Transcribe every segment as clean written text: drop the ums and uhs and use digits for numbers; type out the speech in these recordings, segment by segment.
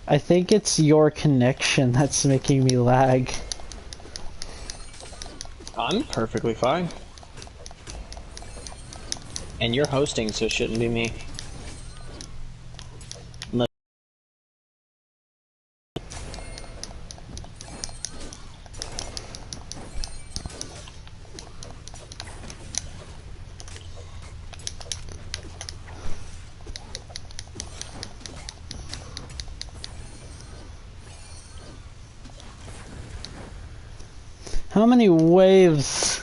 I think it's your connection that's making me lag. I'm perfectly fine. And you're hosting, so it shouldn't be me. Unless How many waves?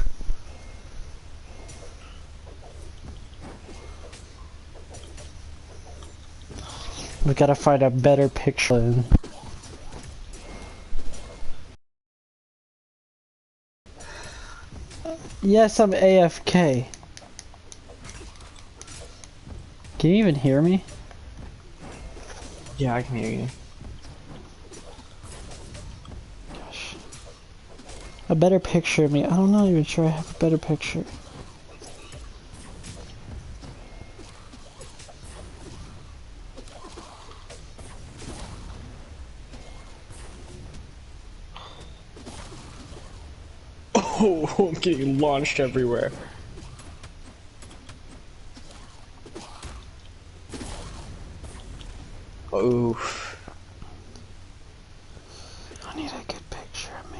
We gotta find a better picture. Yes, I'm AFK. Can you even hear me? yeah, I can hear you. Gosh. A better picture of me. I'm not even sure I have a better picture. Oh, I'm getting launched everywhere. Oof. I need a good picture of me.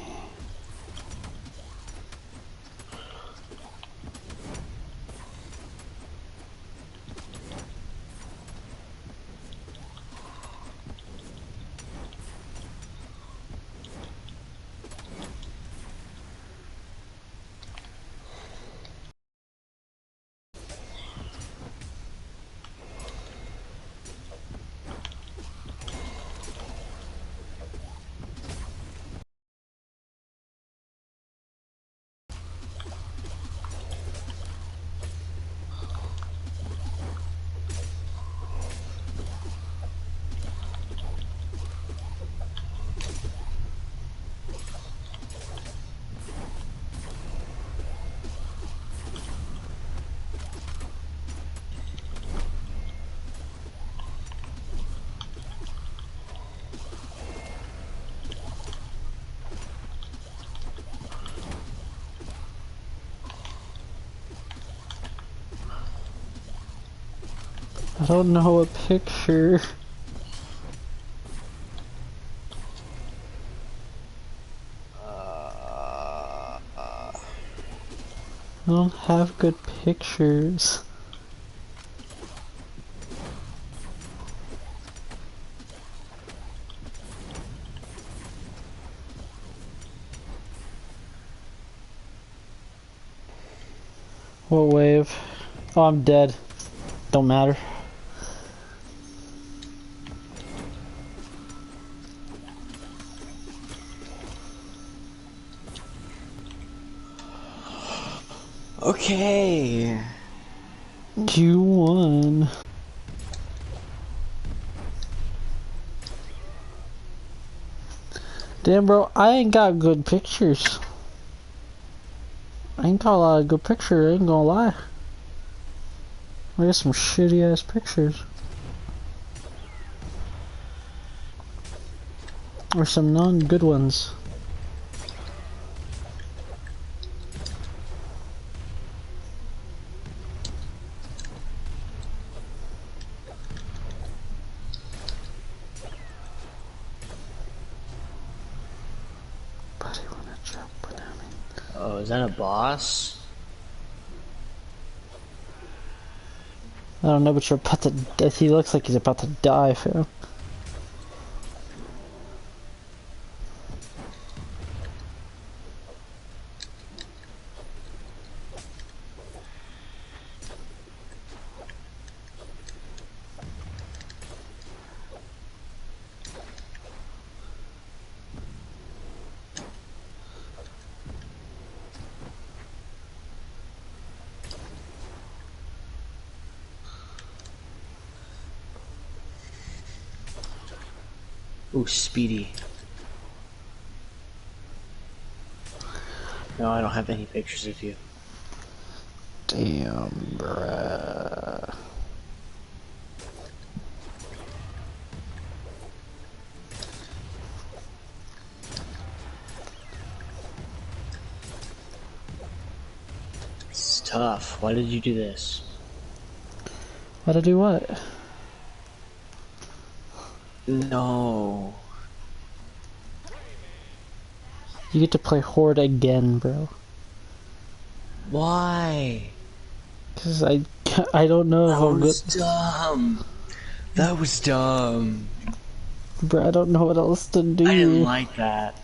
I don't know a picture. I don't have good pictures. What wave? Oh, I'm dead. Don't matter. Okay. You won. Damn, bro, I ain't got good pictures. I ain't got a lot of good pictures, I ain't gonna lie. I got some shitty ass pictures. Or some non-good ones. Buddy wanna jump without me. Oh, is that a boss? I don't know, but you're about to. He looks like he's about to die, fam. Ooh, Speedy. No, I don't have any pictures of you. Damn, bruh. tough. Why did you do this? Why'd I do what? No. You get to play Horde again, bro. Why? Cause I don't know if That I'll was get. dumb. That was dumb. Bro, I don't know what else to do. I didn't like that.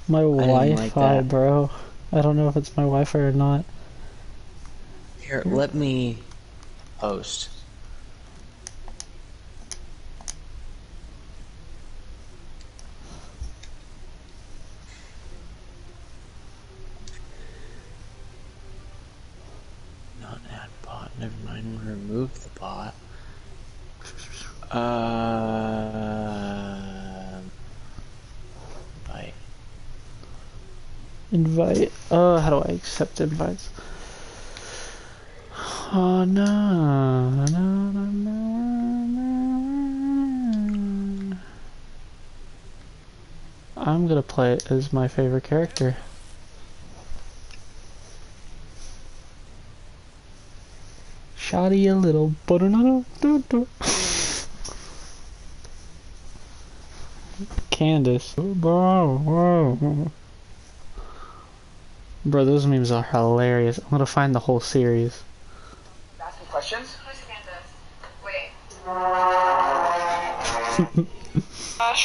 My didn't like Wi-Fi, that. bro. I don't know if it's my Wi-Fi or not. Here, let me post. Not add bot. Never mind. Remove the bot. Invite. Invite. How do I accept invites? Oh no, no, no, no, no. I'm gonna play it as my favorite character. Shoddy a little, but Candace. Bro, those memes are hilarious. I'm gonna find the whole series. Asking questions? Who's Candace? Wait.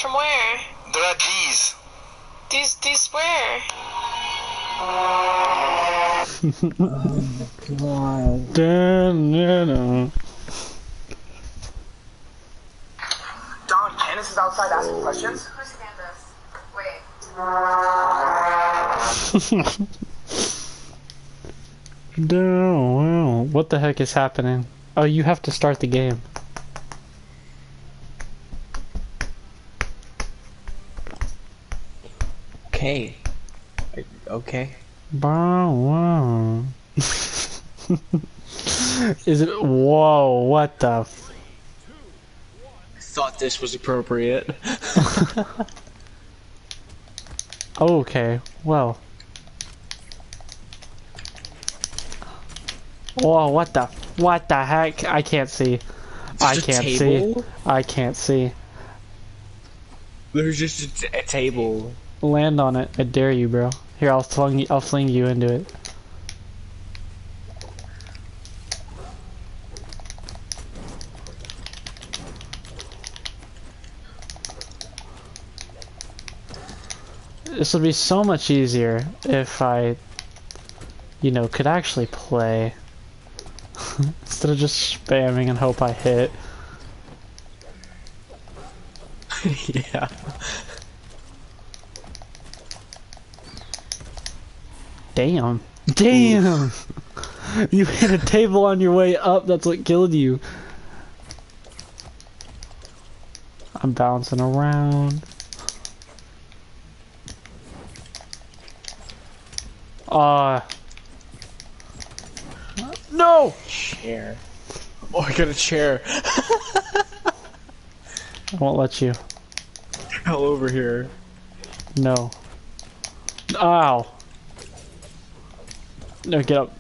From where? They're at D's. These where? God. Don, Candace is outside asking questions? Who's Candace? Wait. What the heck is happening? Oh, you have to start the game. Okay. Okay. Is it? Whoa, what the? Thought this was appropriate. Okay, well. Whoa, what the heck? I can't see. I can't see. I can't see. There's just a table. Land on it. I dare you, bro. Here, I'll fling you into it. This would be so much easier if I, you know, could actually play. Instead of just spamming and hope I hit. Yeah. Damn. Damn! You hit a table on your way up, that's what killed you. I'm bouncing around. No! Chair. Oh, I got a chair. I won't let you. All over here. No. Ow. No, get up.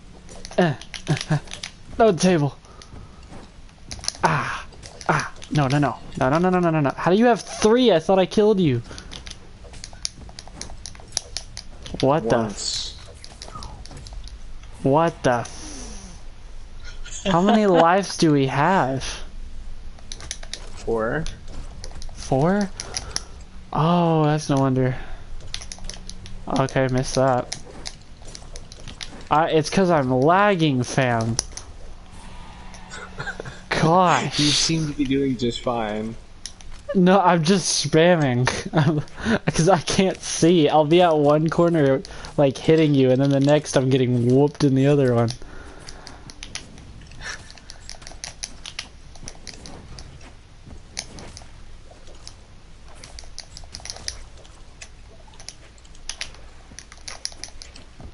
No, the table. Ah. Ah. No, no, no. No, no, no, no, no, no, no. How do you have 3? I thought I killed you. What Once. What the? How many lives do we have? 4. 4? Oh, that's no wonder. Okay, missed that. It's cause I'm lagging, fam. Gosh. You seem to be doing just fine. No, I'm just spamming. Cause I can't see. I'll be at one corner, like, hitting you, and then the next I'm getting whooped in the other one.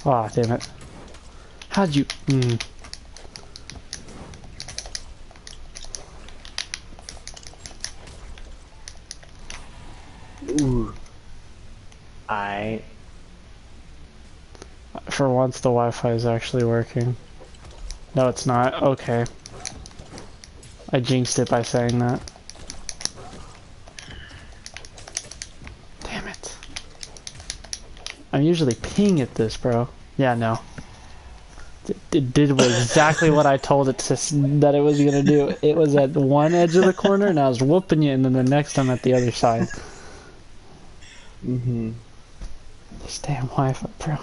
Aw, damn it. How'd you... Ooh. For once, the Wi-Fi is actually working. No, it's not. Okay. I jinxed it by saying that. Damn it. I'm usually ping at this, bro. Yeah, no. It did exactly what I told it that it was gonna do. It was at one edge of the corner, and I was whooping you, and then the next I'm at the other side. This damn Wi-Fi, bro.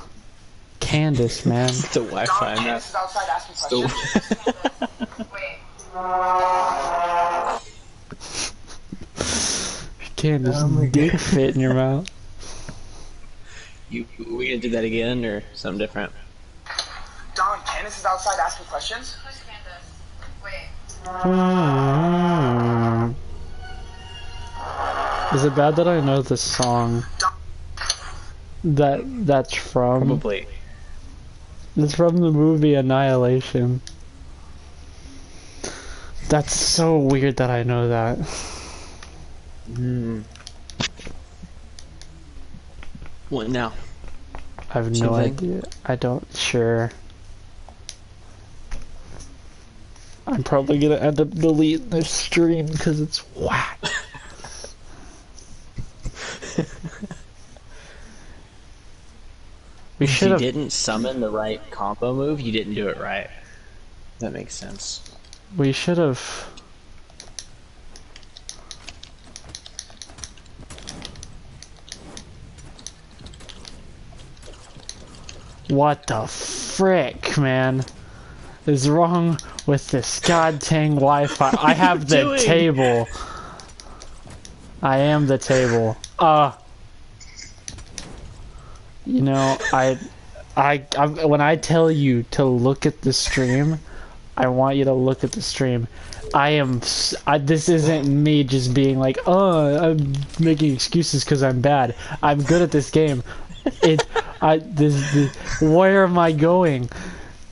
Candace, man. The Wi-Fi, man. Candace is outside asking questions. Candace, dick fit in your mouth. We gonna do that again or something different? Don, Candace is outside asking questions. Who's Candace? Wait. Is it bad that I know this song? That's from? Probably. It's from the movie Annihilation. That's so weird that I know that. What now? I have no idea. I don't. Sure. I'm probably gonna end up deleting this stream because it's whack. We If should you have. didn't summon the right combo move, you didn't do it right. That makes sense. We should have. What the frick, man, is wrong with this god dang Wi-Fi? I have the doing? table. I am the table. You know, when I tell you to look at the stream, I want you to look at the stream. This isn't me just being like, oh, I'm making excuses because I'm bad. I'm good at this game. Where am I going?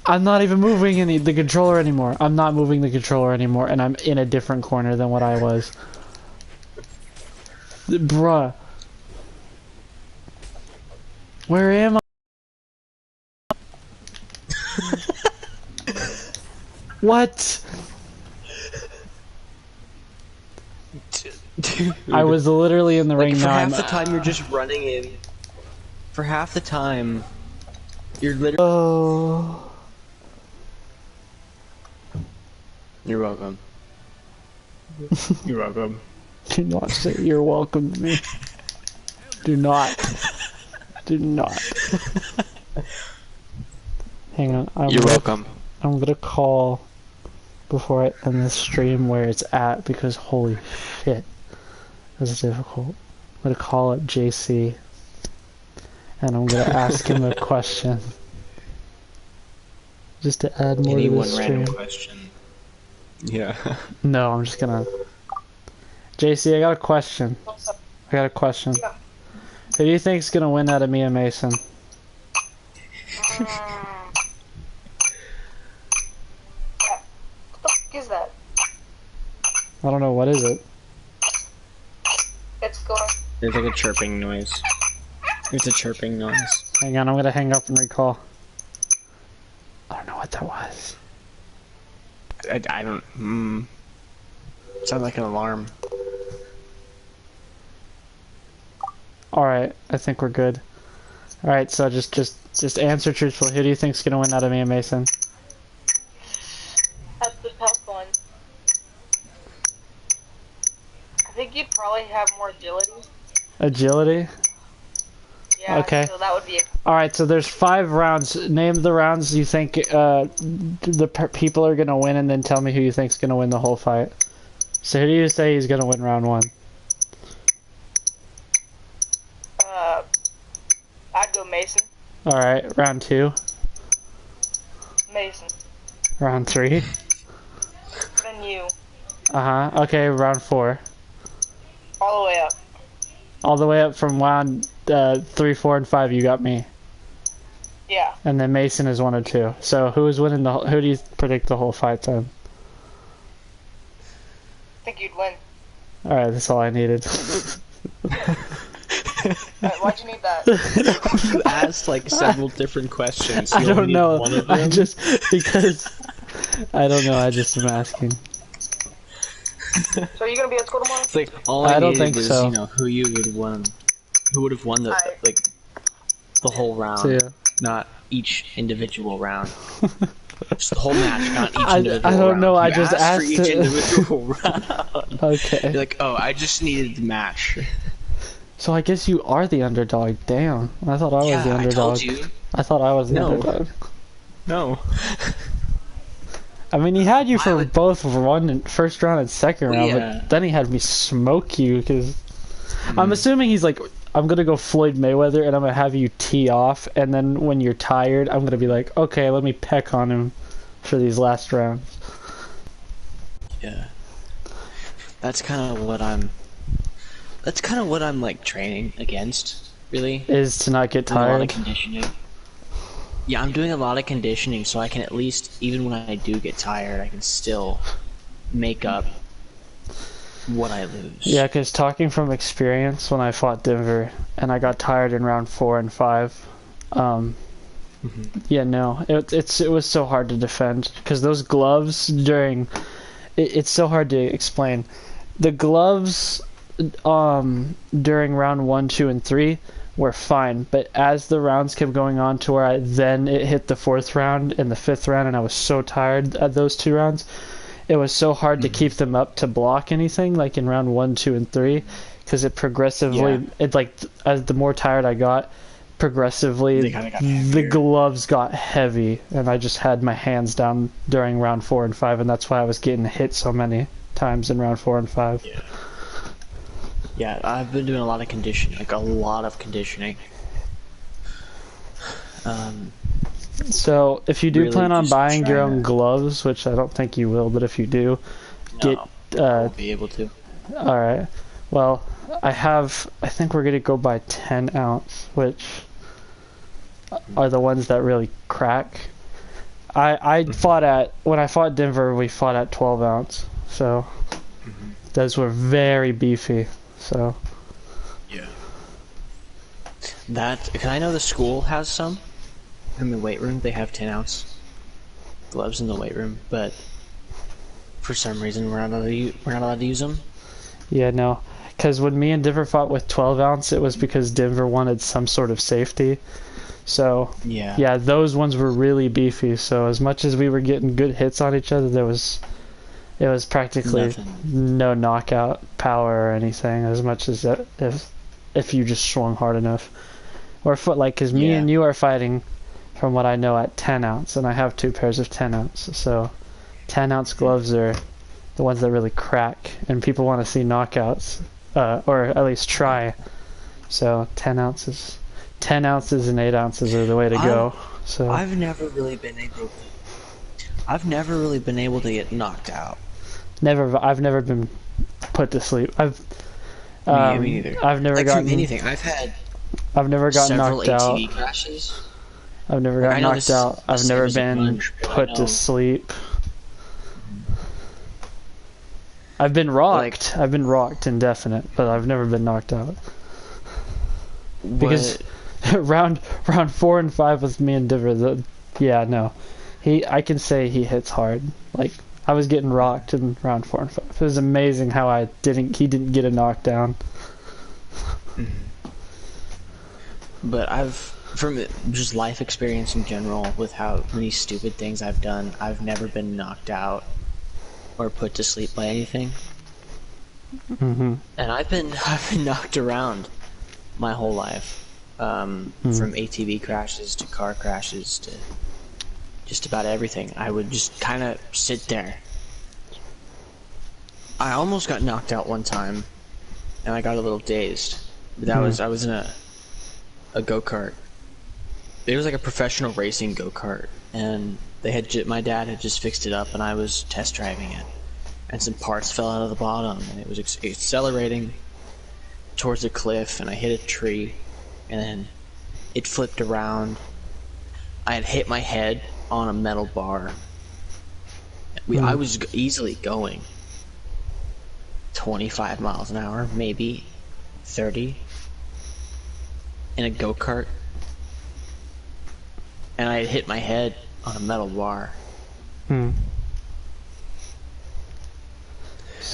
I'm not even moving the controller anymore. I'm not moving the controller anymore, and I'm in a different corner than what I was. Bruh. Where am I? What? Dude, I was literally in the ring for now. half the time you're just running in. For half the time, you're literally. Oh. You're welcome. You're welcome. Do not say you're welcome to me. Do not. Do not. Hang on. You're welcome. I'm gonna call before I end this stream where it's at because holy shit, that's difficult. I'm gonna call up JC and I'm gonna ask him a question just to add more Any to one the stream. random question. Yeah. No, I'm just gonna. JC, I got a question. I got a question. Yeah. Who do you think's gonna win out of me and Mason? What the fuck is that? I don't know, what is it? It's going. There's like a chirping noise. It's a chirping noise. Hang on, I'm gonna hang up and recall. I don't know what that was. I don't. Sounds like an alarm. Alright, I think we're good. Alright, so just answer truthfully. Who do you think's gonna win out of me and Mason? That's the tough one. I think you'd probably have more agility. Agility? Yeah, Okay. so that would be Alright, so there's 5 rounds. Name the rounds you think people are gonna win, and then tell me who you think's gonna win the whole fight. So who do you say is gonna win round 1? I'd go Mason. Alright, round 2. Mason. Round 3. Then you. Uh-huh. Okay, round 4. All the way up. All the way up from round 3, 4, and 5, you got me. Yeah. And then Mason is 1 and 2. So who is winning who do you predict the whole fight then? I think you'd win. Alright, that's all I needed. Why'd you need that? You asked like several different questions. I You only don't need know. one of I them? just because I don't know. I just am asking. So are you gonna be at school tomorrow? It's like all I I don't needed think was so. you know who would have won the Alright. like the whole round, So, yeah. not each individual round. Just the whole match, not each I individual don't round. know. I You just asked for asked each it. individual round. Okay. You're like, oh, I just needed the match. So I guess you are the underdog. Damn. I thought I was the Yeah, I underdog. told you. I thought I was the No. underdog. No. I mean, he had you Why for would- both first round and second Well, round, yeah. but then he had me smoke you because I'm assuming he's like, I'm gonna go Floyd Mayweather and I'm gonna have you tee off, and then when you're tired, I'm gonna be like, okay, let me peck on him for these last rounds. Yeah. That's kind of what I'm. That's kind of what I'm like training against, really. Is to not get Doing a lot of tired. conditioning. Yeah, I'm doing a lot of conditioning, so I can at least, even when I do get tired, I can still make up what I lose. Yeah, because talking from experience, when I fought Denver and I got tired in round 4 and 5, yeah, no, it was so hard to defend because those gloves during, it's so hard to explain. The gloves, during round 1, 2, and 3 were fine, but as the rounds kept going on to where it hit the 4th round and the 5th round, and I was so tired at those 2 rounds. It was so hard to keep them up to block anything, like in round 1, 2, and 3, because it progressively, as the more tired I got, progressively They kinda got the heavier. gloves got heavy, and I just had my hands down during round 4 and 5, and that's why I was getting hit so many times in round 4 and 5. Yeah. Yeah, I've been doing a lot of conditioning, like a lot of conditioning. So if you do Really plan on just buying your trying own to- gloves, which I don't think you will, but if you do, get No, I won't be able to. Alright. Well, I think we're gonna go by 10 ounce, which are the ones that really crack. When I fought Denver, we fought at 12 ounce, so those were very beefy, so. Yeah. Cause I know the school has some. In the weight room, they have 10 ounce gloves in the weight room, but for some reason we're not allowed to use them. Yeah, no. Because when me and Denver fought with 12 ounce, it was because Denver wanted some sort of safety. So, yeah, those ones were really beefy. So as much as we were getting good hits on each other, it was practically Nothing. no knockout power or anything. As much as if you just swung hard enough, or because me Yeah. and you are fighting, from what I know, at 10 ounce, and I have 2 pairs of 10 ounce. So 10 ounce gloves are the ones that really crack, and people want to see knockouts, or at least try. So 10 ounces and 8 ounces are the way to go. So I've never really been able to get knocked out. I've never been put to sleep. Me neither. I've never Like gotten from anything. I've had I've never gotten several knocked out. ATV crashes. I've never I gotten know knocked this is out. the I've same never as a been punch, but I put know- to sleep. I've been rocked. I've been rocked indefinite, but I've never been knocked out. Because round 4 and 5 with me and Diver, I can say he hits hard. Like, I was getting rocked in round 4 and 5. It was amazing how he didn't get a knockdown. But from just life experience in general, with how many stupid things I've done, I've never been knocked out or put to sleep by anything. Mm-hmm. And I've been knocked around my whole life, from ATV crashes to car crashes to just about everything. I would just kind of sit there. I almost got knocked out one time, and I got a little dazed. But I was in a go-kart. It was like a professional racing go-kart, and my dad had just fixed it up, and I was test driving it, and some parts fell out of the bottom, and it was accelerating towards a cliff, and I hit a tree, and then it flipped around. I had hit my head on a metal bar. I was easily going 25 miles an hour, maybe 30, in a go-kart, and I had hit my head on a metal bar.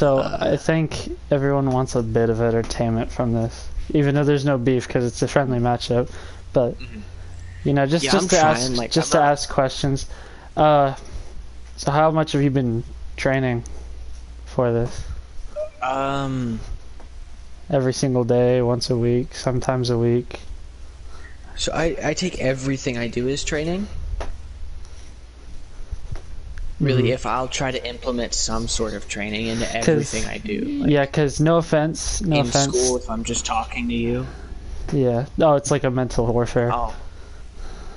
So I think everyone wants a bit of entertainment from this, even though there's no beef because it's a friendly matchup. But you know, just to ask questions. So how much have you been training for this? Every single day, once a week, sometimes a week. So I take everything I do as training. Really, if I'll try to implement some sort of training into everything I do. Like, yeah, because no offense. In school, if I'm just talking to you. Yeah. No, it's like a mental warfare. Oh.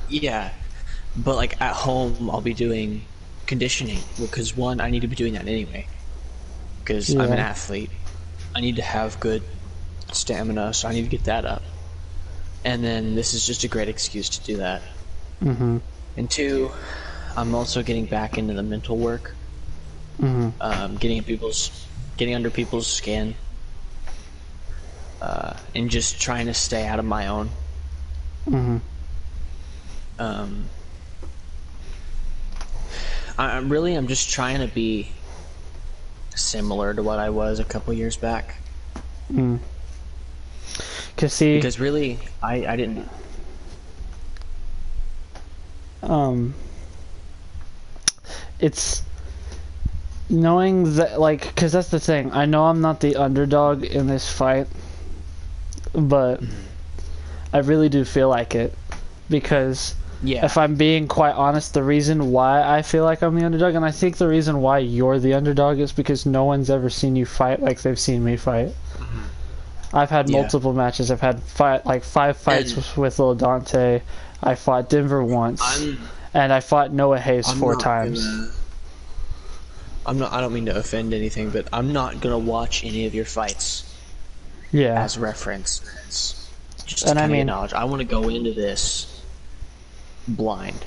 Yeah. But like at home, I'll be doing conditioning. Because one, I need to be doing that anyway. Because I'm an athlete. I need to have good stamina, so I need to get that up. And then this is just a great excuse to do that. And two, I'm also getting back into the mental work. Getting under people's skin. And just trying to stay out of my own. I'm just trying to be similar to what I was a couple years back. Because really, I didn't. It's knowing that, like, because that's the thing. I know I'm not the underdog in this fight, but I really do feel like it. Because if I'm being quite honest, the reason why I feel like I'm the underdog, and I think the reason why you're the underdog, is because no one's ever seen you fight like they've seen me fight. I've had multiple matches. I've had five fights with Lil Dante. I fought Denver once, and I fought Noah Hayes 4 times. I don't mean to offend anything, but I'm not gonna watch any of your fights. As reference. Just to kind of knowledge. I want to go into this blind.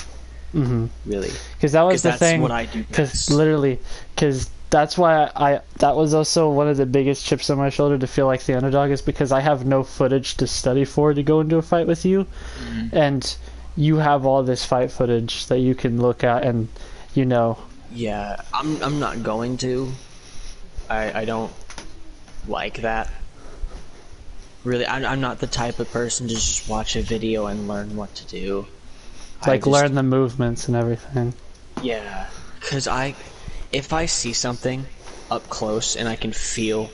Really. Because that was the thing. What I do. Because that's why that was also one of the biggest chips on my shoulder to feel like the underdog, is because I have no footage to study for to go into a fight with you, and you have all this fight footage that you can look at, and you know. Yeah, I'm not going to. I don't like that. Really, I'm not the type of person to just watch a video and learn what to do. Like learn the movements and everything. Yeah, because if I see something up close and I can feel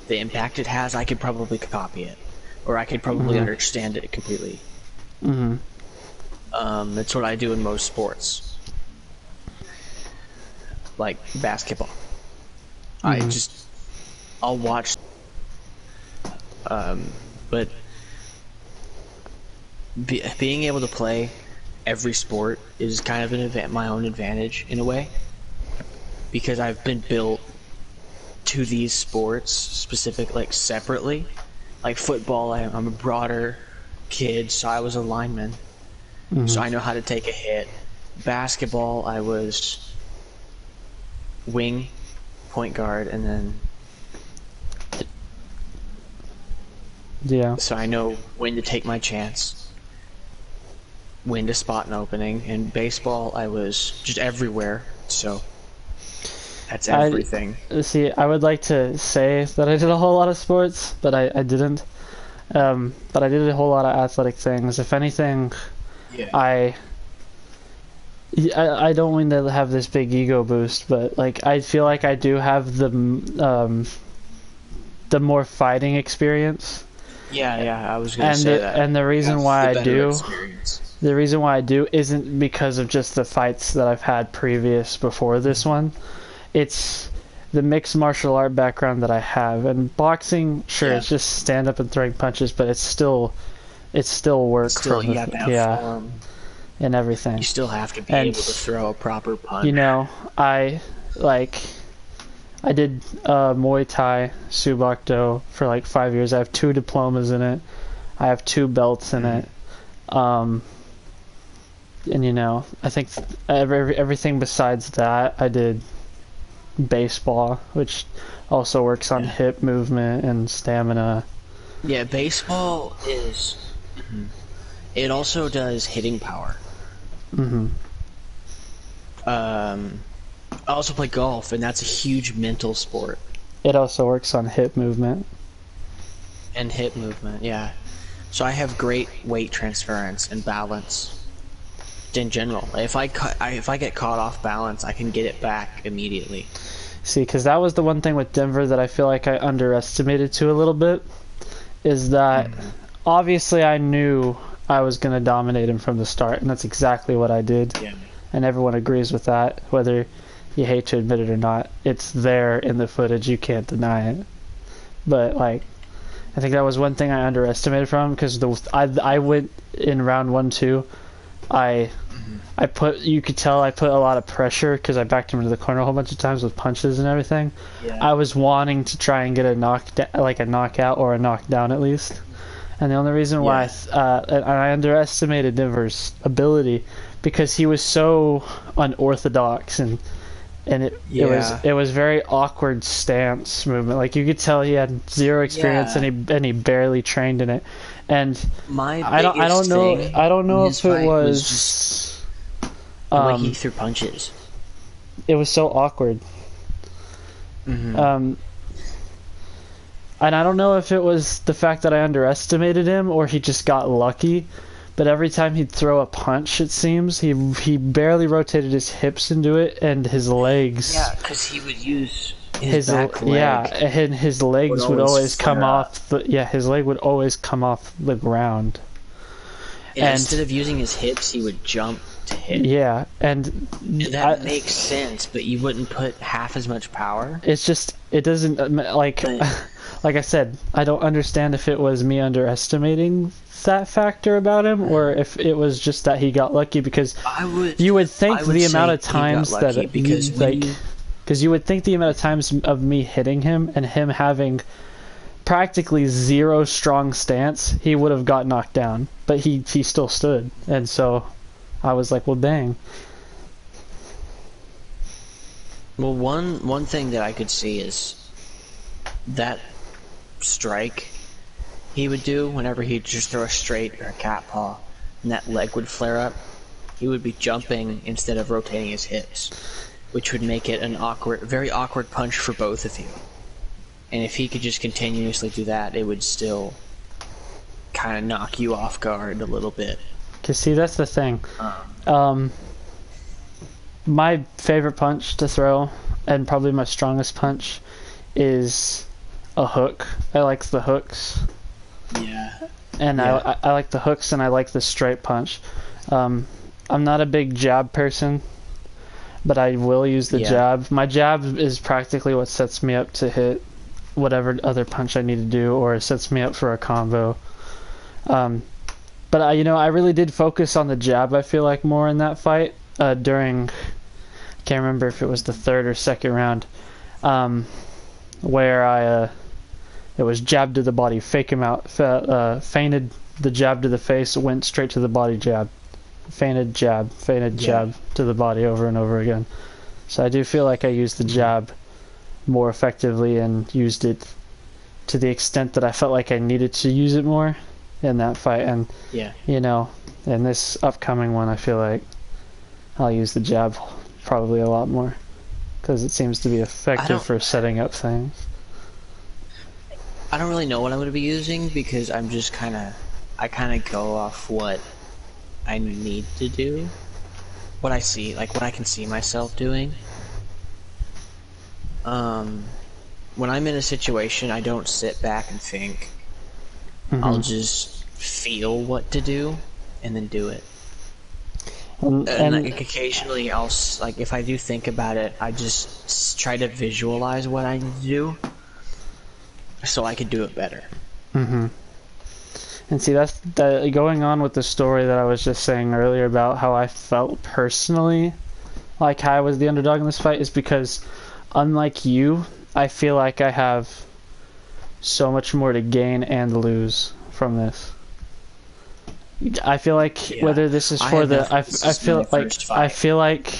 the impact it has, I could probably copy it, or I could probably understand it completely. That's what I do in most sports, like basketball. I'll watch. But being able to play every sport is kind of my own advantage in a way, because I've been built to these sports specific, like separately. Like football, I'm a broader kid, so I was a lineman, so I know how to take a hit. Basketball, I was wing, point guard, and then so I know when to take my chance, when to spot an opening. In baseball, I was just everywhere, so that's everything. I would like to say that I did a whole lot of sports, but I didn't. But I did a whole lot of athletic things. If anything, I don't mean to have this big ego boost, but like I feel like I do have the more fighting experience. I was gonna say that. And the reason why I do isn't because of just the fights that I've had previous before this one. It's the mixed martial art background that I have. And boxing, sure, it's just stand up and throwing punches, but it's still work. You have to have form. And everything. You still have to be able to throw a proper punch. You know, I did Muay Thai, Subakdo for like 5 years. I have 2 diplomas in it. I have 2 belts in it. And you know, I think everything besides that, I did baseball, which also works on hip movement and stamina. Yeah, baseball is... It also does hitting power. I also play golf, and that's a huge mental sport. It also works on hip movement. And hip movement, yeah. So I have great weight transference and balance. In general, if I get caught off balance, I can get it back immediately. See, because that was the one thing with Denver that I feel like I underestimated to a little bit, is that obviously I knew I was going to dominate him from the start, and that's exactly what I did. Yeah. And everyone agrees with that, whether you hate to admit it or not. It's there in the footage, you can't deny it. But, like, I think that was one thing I underestimated from him, because I went in round 1-2, you could tell I put a lot of pressure because I backed him into the corner a whole bunch of times with punches and everything. Yeah. I was wanting to try and get a knockout or a knockdown at least. And the only reason why I underestimated Denver's ability because he was so unorthodox and it was very awkward stance movement. Like you could tell he had zero experience and he barely trained in it. And I don't know if it was the way he threw punches. It was so awkward. And I don't know if it was the fact that I underestimated him or he just got lucky. But every time he'd throw a punch, it seems he barely rotated his hips into it and his legs. Yeah, because he would use his back leg. Yeah, and his legs would always come off. His leg would always come off the ground. And instead of using his hips, he would jump to hit. Yeah, and that makes sense, but you wouldn't put half as much power. It's just it doesn't like. Like I said, I don't understand if it was me underestimating that factor about him, or if it was just that he got lucky. Because you would think the amount of times because you would think the amount of times of me hitting him and him having practically zero strong stance, he would have got knocked down. But he still stood, and so I was like, well, dang. Well, one thing that I could see is that strike he would do whenever he'd just throw a straight or a cat paw and that leg would flare up, he would be jumping instead of rotating his hips, which would make it an very awkward punch for both of you. And if he could just continuously do that, it would still kind of knock you off guard a little bit. Cause see, that's the thing. My favorite punch to throw, and probably my strongest punch, is a hook. I like the hooks. Yeah. And yeah. I like the hooks and I like the straight punch. I'm not a big jab person, but I will use the jab. My jab is practically what sets me up to hit whatever other punch I need to do, or it sets me up for a combo. But I really did focus on the jab, I feel like, more in that fight during, I can't remember if it was the third or second round, where it was jab to the body, fake him out, feinted the jab to the face, went straight to the body jab, feinted jab to the body over and over again. So I do feel like I used the jab more effectively and used it to the extent that I felt like I needed to use it more in that fight. And in this upcoming one, I feel like I'll use the jab probably a lot more because it seems to be effective for setting up things. I don't really know what I'm going to be using because I kind of go off what I need to do, what I see, like what I can see myself doing. When I'm in a situation, I don't sit back and think. I'll just feel what to do and then do it. And like, occasionally I'll, like, if I do think about it, I just try to visualize what I need to do so I can do it better. And see, that's going on with the story that I was just saying earlier about how I felt personally like how I was the underdog in this fight, is because unlike you, I feel like I have so much more to gain and lose from this. I feel like whether this is for the I feel like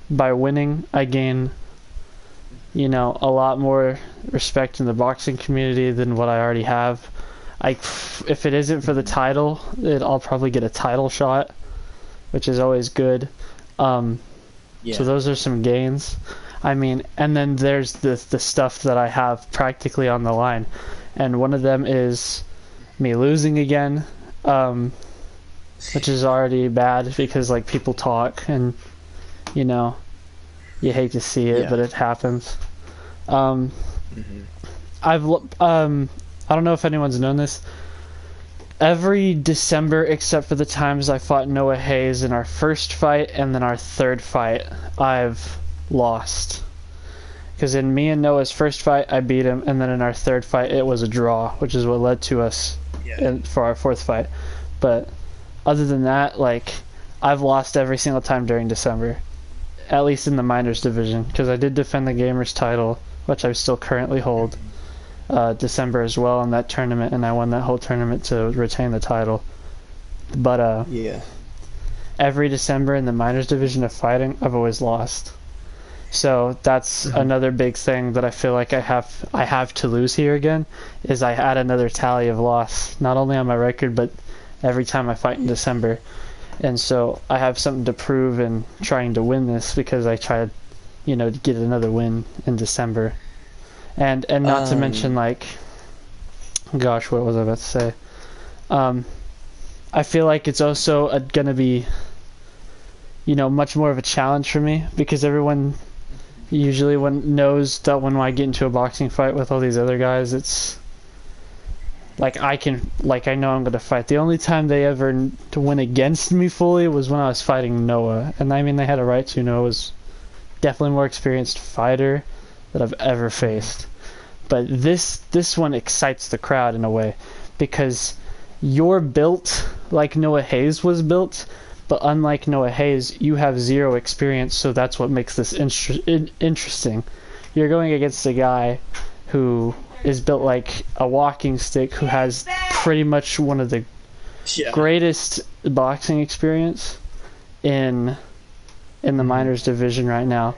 by winning I gain a lot more respect in the boxing community than what I already have. If it isn't for the title, I'll probably get a title shot, which is always good. So those are some gains. I mean, and then there's the stuff that I have practically on the line, and one of them is me losing again, which is already bad because like people talk and you know you hate to see it, but it happens. I don't know if anyone's known this. Every December, except for the times I fought Noah Hayes in our first fight and then our third fight, I've lost. Because in me and Noah's first fight, I beat him, and then in our third fight, it was a draw, which is what led to us for our fourth fight. But other than that, like, I've lost every single time during December, at least in the minors division, because I did defend the Gamers title, which I still currently hold, December as well in that tournament, and I won that whole tournament to retain the title. But every December in the minors division of fighting, I've always lost. So that's another big thing that I feel like I have to lose here again, is I add another tally of loss, not only on my record, but every time I fight in December. And so I have something to prove in trying to win this, because I tried, to get another win in December. And not to mention, like, gosh, what was I about to say? I feel like it's also going to be, much more of a challenge for me, because everyone usually knows that when I get into a boxing fight with all these other guys, it's like I know I'm going to fight. The only time they ever went against me fully was when I was fighting Noah. And I mean, they had a right to. Noah was definitely more experienced fighter that I've ever faced. But this one excites the crowd in a way, because you're built like Noah Hayes was built, but unlike Noah Hayes, you have zero experience, so that's what makes this interesting. You're going against a guy who is built like a walking stick, who has pretty much one of the greatest boxing experience in the minors division right now.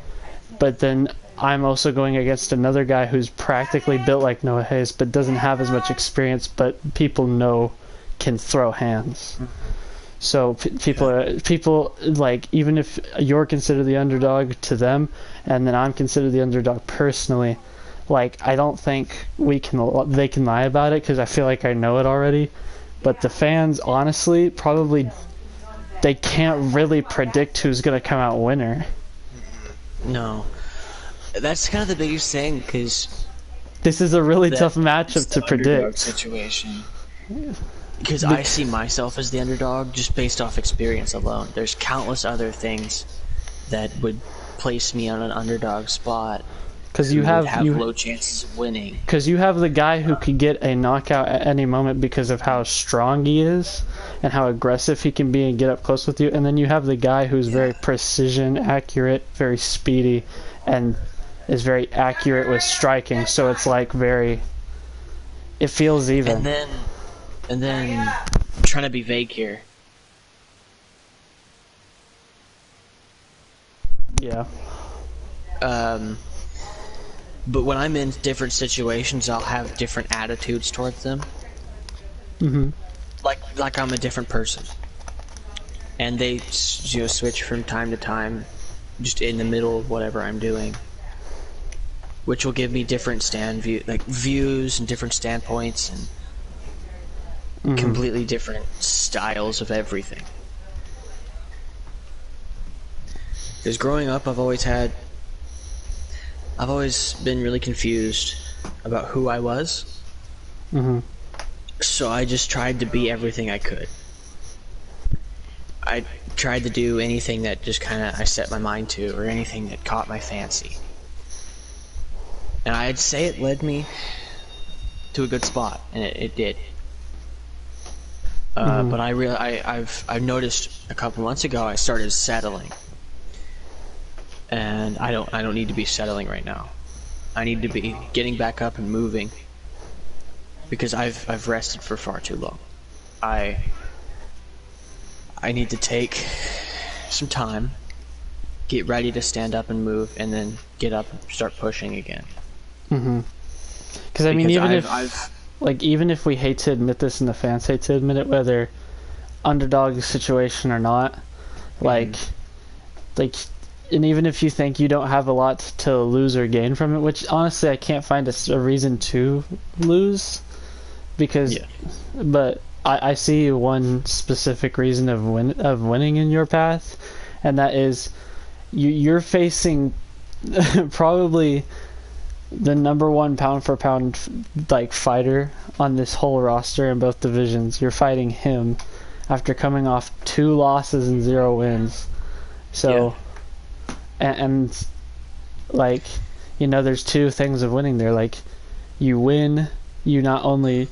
But then I'm also going against another guy who's practically built like Noah Hayes, but doesn't have as much experience, but people know can throw hands. So people like, even if you're considered the underdog to them, and then I'm considered the underdog personally, like, I don't think they can lie about it, because I feel like I know it already. But the fans, honestly, probably they can't really predict who's gonna come out winner. No, that's kind of the biggest thing, because this is a really tough matchup to predict. Situation. Because I see myself as the underdog just based off experience alone. There's countless other things that would place me on an underdog spot. Because you have low chances of winning. Because you have the guy who could get a knockout at any moment because of how strong he is and how aggressive he can be and get up close with you. And then you have the guy who's very precision, accurate, very speedy, and is very accurate with striking. So it's like it feels even. And then, I'm trying to be vague here. Yeah. But when I'm in different situations, I'll have different attitudes towards them. Like I'm a different person. And they, switch from time to time, just in the middle of whatever I'm doing. Which will give me different views and different standpoints and completely different styles of everything. Because growing up, I've always been really confused about who I was. So I just tried to be everything I could. I tried to do anything that just I set my mind to, or anything that caught my fancy. And I'd say it led me to a good spot, and it did. But I've noticed a couple months ago I started settling, and I don't need to be settling right now. I need to be getting back up and moving, because I've rested for far too long. I need to take some time, get ready to stand up and move, and then get up and start pushing again. Because I mean, even if we hate to admit this and the fans hate to admit it, whether underdog situation or not, like and even if you think you don't have a lot to lose or gain from it, which honestly I can't find a reason to lose, because, Yeah. but I see one specific reason of winning in your path, and that is you're facing probably the number one pound for pound like fighter on this whole roster in both divisions. You're fighting him after coming off 2 losses and 0 wins. So, and like, you know, there's two things of winning there. Like, you win, you not only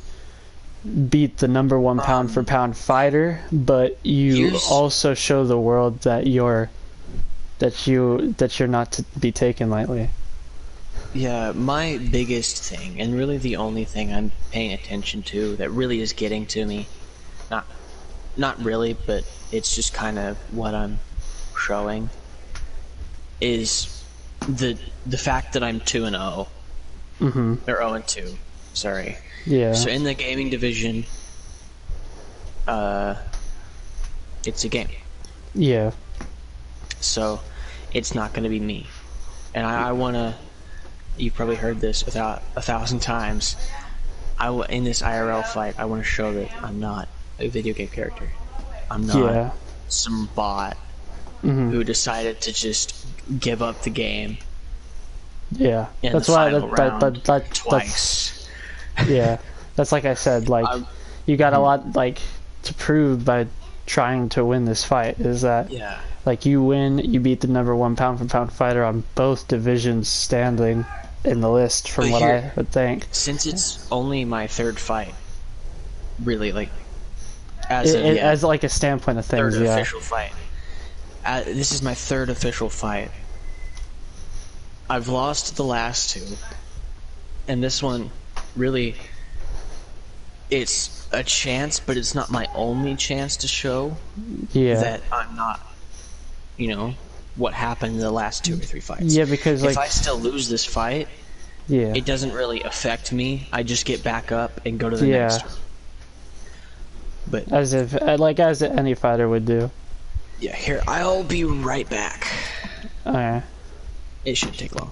beat the number one pound for pound fighter, but you also show the world that you're not to be taken lightly. Yeah, my biggest thing, and really the only thing I'm paying attention to that really is getting to me, not really, but it's just kind of what I'm showing, is the fact that I'm 2-0. Mm-hmm. Or 0-2, sorry. Yeah. So in the gaming division, it's a game. Yeah. So it's not going to be me. And I want to, you've probably heard this about 1,000 times, in this IRL fight, I want to show that I'm not a video game character. I'm not some bot who decided to just give up the game. Yeah, that's why twice. Yeah, that's like I said. Like, you got a lot like to prove by trying to win this fight. Is that like you win, you beat the number one pound for pound fighter on both divisions standing in the list, from what I would think. Since it's only my 3rd fight, really, like as like a standpoint of things, 3rd official fight. This is my 3rd official fight. I've lost the last 2, and this one, really, it's a chance, but it's not my only chance to show that I'm not, you know, what happened in the last 2 or 3 fights. Yeah, because if I still lose this fight, it doesn't really affect me. I just get back up and go to the next one. But as any fighter would do. Yeah, here, I'll be right back. Okay. It shouldn't take long.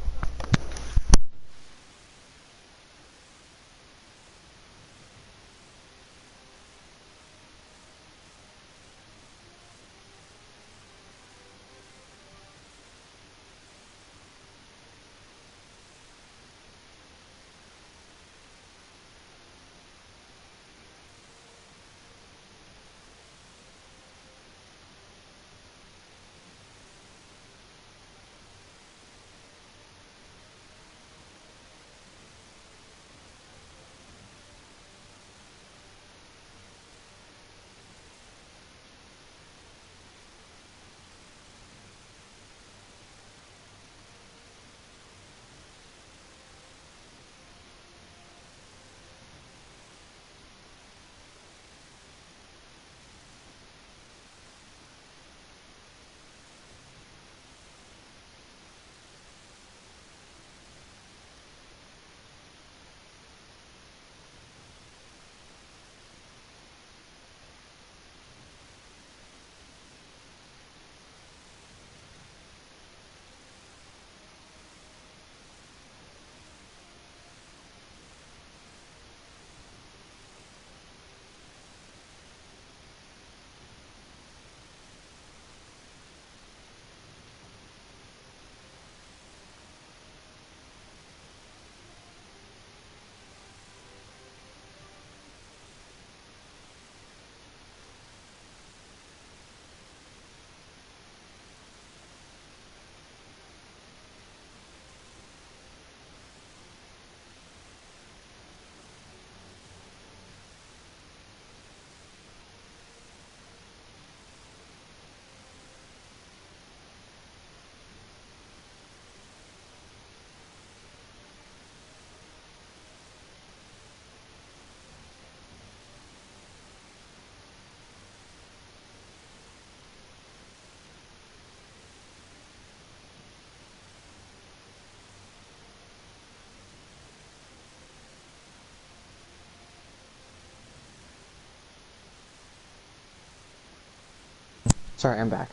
Sorry, I'm back.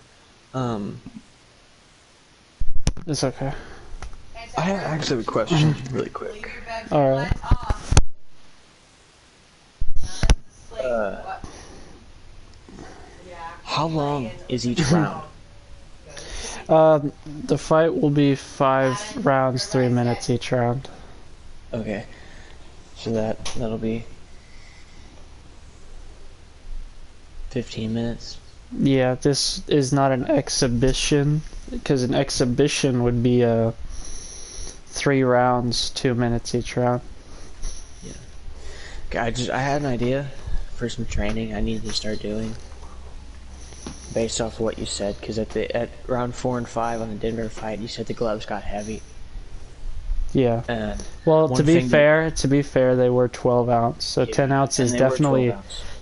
It's okay. I actually have a question, really quick. Alright. How long is each round? The fight will be 5 rounds, 3 minutes each round. Okay, so that'll be 15 minutes. Yeah, this is not an exhibition, because an exhibition would be 3 rounds, 2 minutes each round. Yeah. Okay, I had an idea for some training I needed to start doing, based off of what you said. Because at round 4 and 5 on the Denver fight, you said the gloves got heavy. Yeah. And well, to be fair, they were 12 ounce, so yeah, 10 ounce is definitely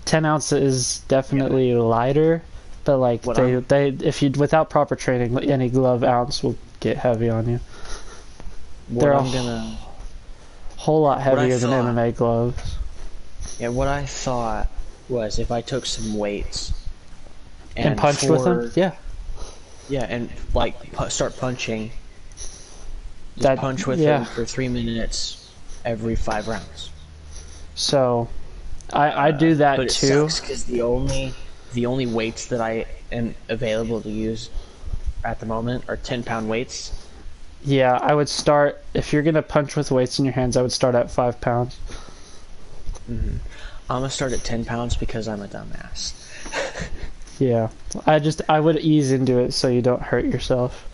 10 ounce is definitely lighter. But like they if you without proper training, any glove ounce will get heavy on you. They're a whole lot heavier than MMA gloves. Yeah, what I thought was if I took some weights and punched with them, yeah, and like start punching. Just punch with them for 3 minutes every 5 rounds. So, I do that but too. But it sucks because the only weights that I am available to use at the moment are 10-pound weights. Yeah, I would start, if you're gonna punch with weights in your hands, I would start at 5 pounds. I'm gonna start at 10 pounds because I'm a dumbass. Yeah, I would ease into it so you don't hurt yourself.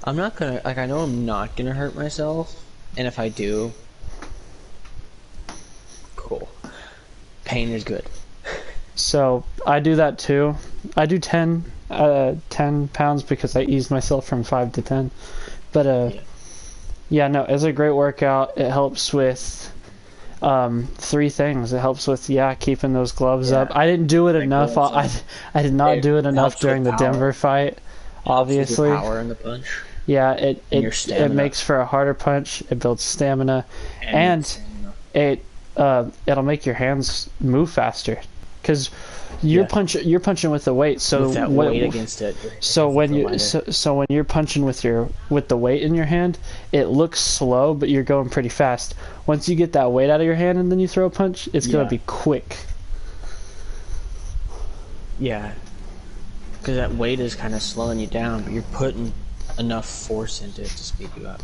I'm not gonna, I know I'm not gonna hurt myself, and if I do, cool. Pain is good. So, I do that too. I do 10 pounds because I eased myself from 5 to 10. But, yeah, no, it's a great workout. It helps with 3 things. It helps with, keeping those gloves up. I didn't do it enough. I did not do it enough during the Denver fight, obviously. Power in the punch. Yeah, it makes for a harder punch. It builds stamina, and it'll make your hands move faster, because you're punching with the weight. So with that weight against it. So when you're punching with the weight in your hand, it looks slow, but you're going pretty fast. Once you get that weight out of your hand and then you throw a punch, it's gonna be quick. Yeah, because that weight is kind of slowing you down, but you're putting enough force into it to speed you up.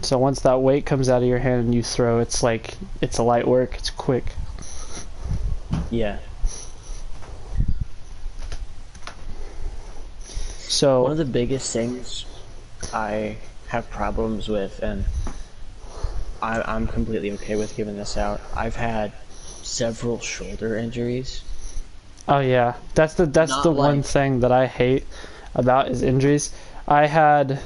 So once that weight comes out of your hand and you throw, it's like it's a light work. It's quick. Yeah. So one of the biggest things I have problems with, and I'm completely okay with giving this out, I've had several shoulder injuries. Oh yeah, that's the one thing that I hate about is injuries. I have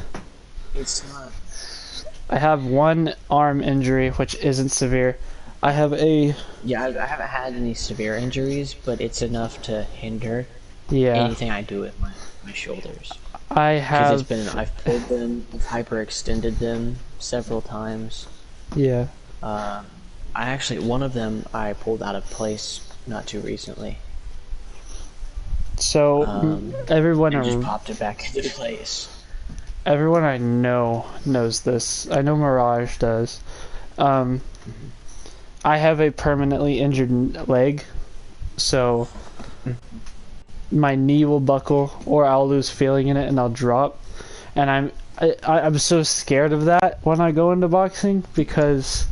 one arm injury which isn't severe. I have I haven't had any severe injuries, but it's enough to hinder anything I do with my shoulders. I've pulled them, I've hyperextended them several times. Yeah. One of them I pulled out of place not too recently. So everyone just popped it back into place. Everyone I know knows this. I know Mirage does. I have a permanently injured leg, so my knee will buckle, or I'll lose feeling in it and I'll drop. And I'm so scared of that when I go into boxing, because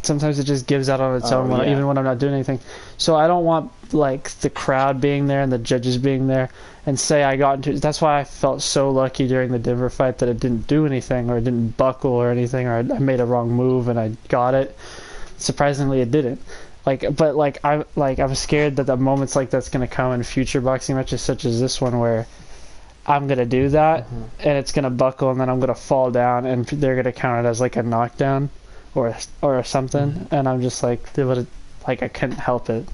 sometimes it just gives out on its own even when I'm not doing anything. So I don't want like the crowd being there and the judges being there and say I got into. That's why I felt so lucky during the Denver fight that it didn't do anything, or it didn't buckle or anything, or I made a wrong move and I got it. Surprisingly, it didn't. I'm scared that the moments like that's gonna come in future boxing matches such as this one, where I'm gonna do that and it's gonna buckle and then I'm gonna fall down and they're gonna count it as like a knockdown or something, and I'm just like, I couldn't help it.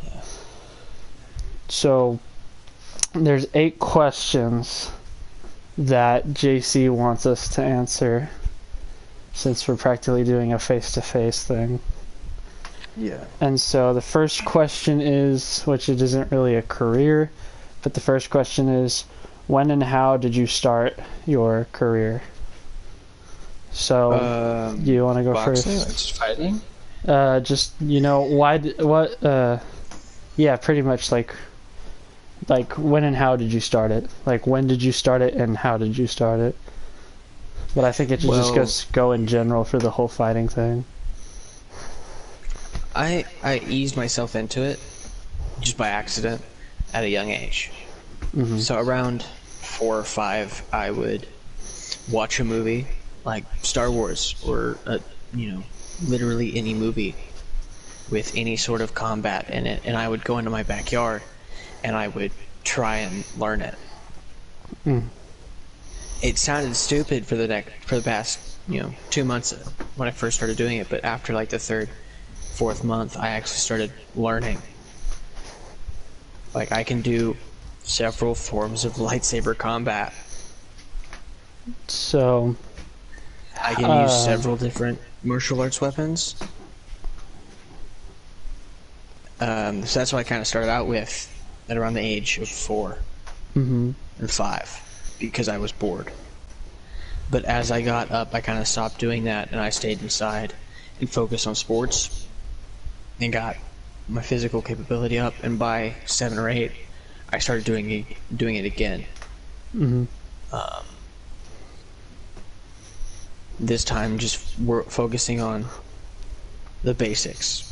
Yeah. So there's 8 questions that JC wants us to answer, since we're practically doing a face-to-face thing. Yeah. And so the first question is, which it isn't really a career, But the first question is, when and how did you start your career? So, you want to go boxing, first? like just fighting. Just yeah, pretty much like when and how did you start it? Like when did you start it and how did you start it? But I think it should just go in general for the whole fighting thing. I eased myself into it just by accident at a young age. So around 4 or 5, I would watch a movie like Star Wars or literally any movie with any sort of combat in it, and I would go into my backyard and I would try and learn it. It sounded stupid for the past 2 months when I first started doing it, but after like the 3rd, 4th month, I actually started learning. Like I can do several forms of lightsaber combat. So I can use several different martial arts weapons. So that's what I kind of started out with at around the age of 4 and 5, because I was bored. But as I got up, I kind of stopped doing that, and I stayed inside and focused on sports and got my physical capability up. And by 7 or 8, I started doing it again. This time, just focusing on the basics.